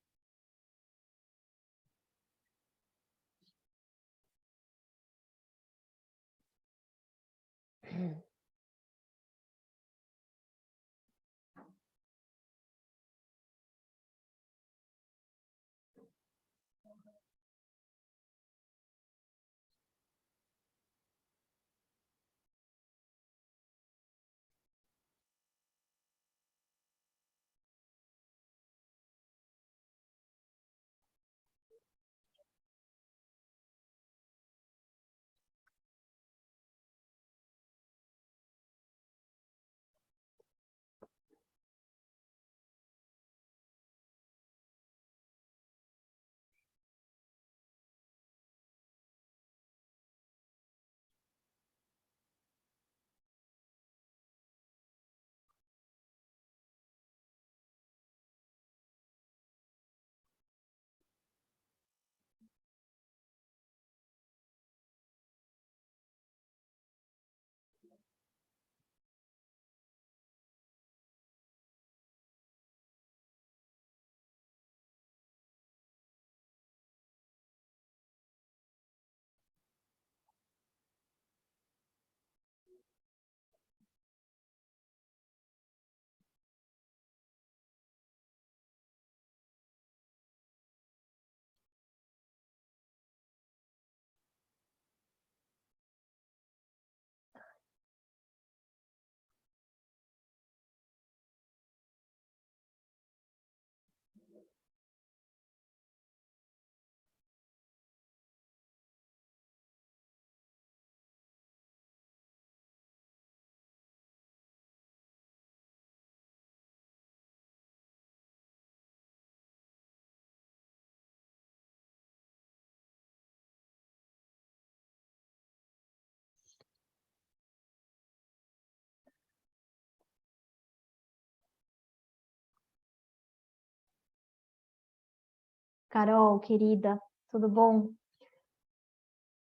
Carol, querida, tudo bom?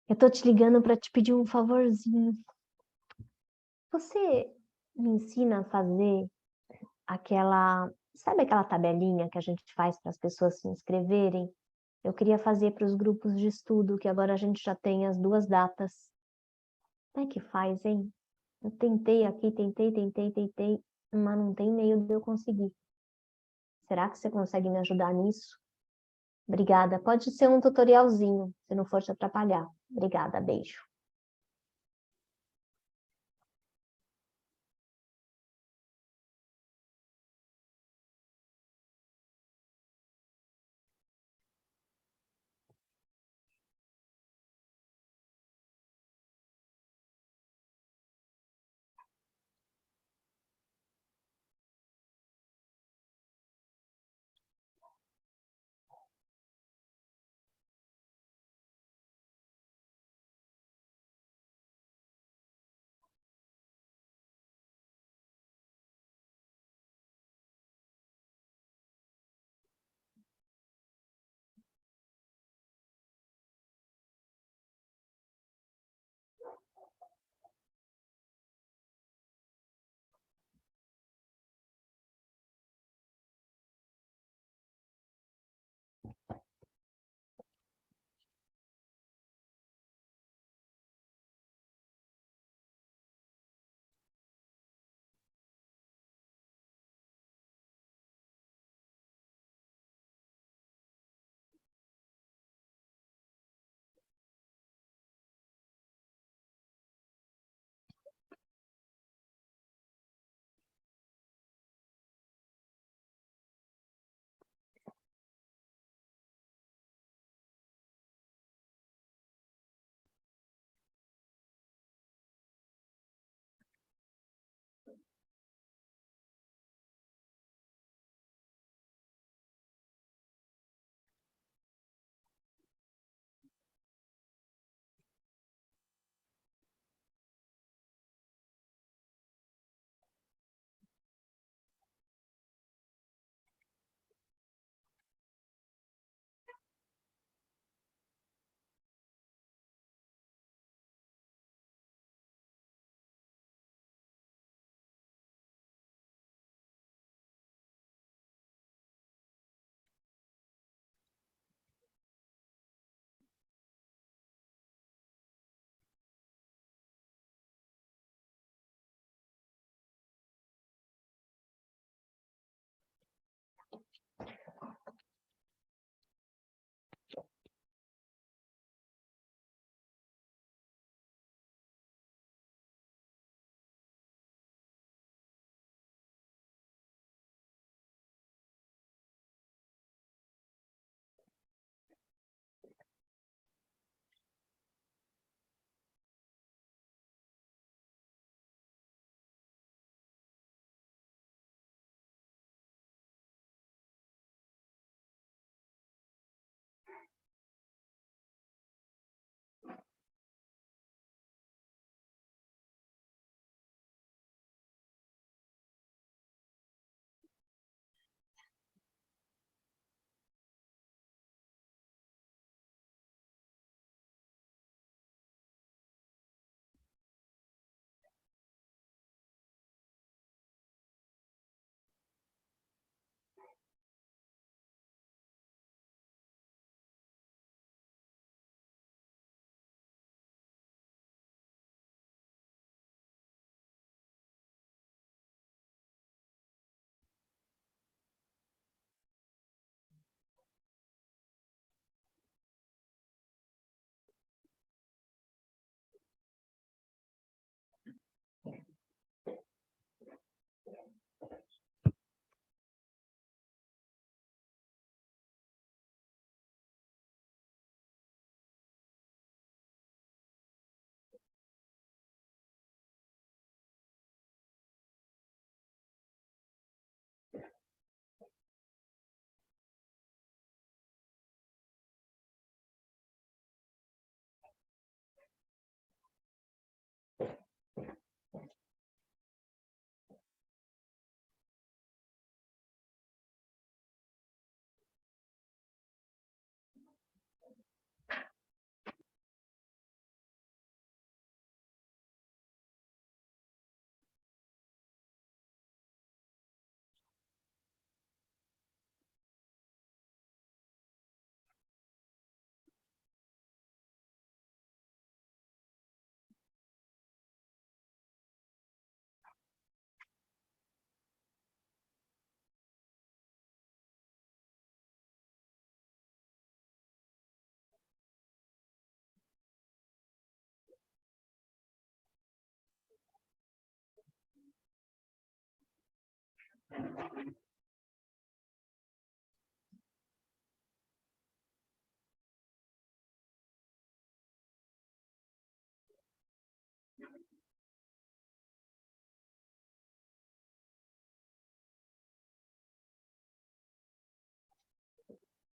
Eu tô te ligando para te pedir um favorzinho. Você me ensina a fazer sabe aquela tabelinha que a gente faz para as pessoas se inscreverem? Eu queria fazer para os grupos de estudo, que agora a gente já tem as 2 datas. Como é que faz, hein? Eu tentei aqui, tentei, mas não tem meio de eu conseguir. Será que você consegue me ajudar nisso? Obrigada. Pode ser um tutorialzinho, se não for te atrapalhar. Obrigada, beijo.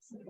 Sim,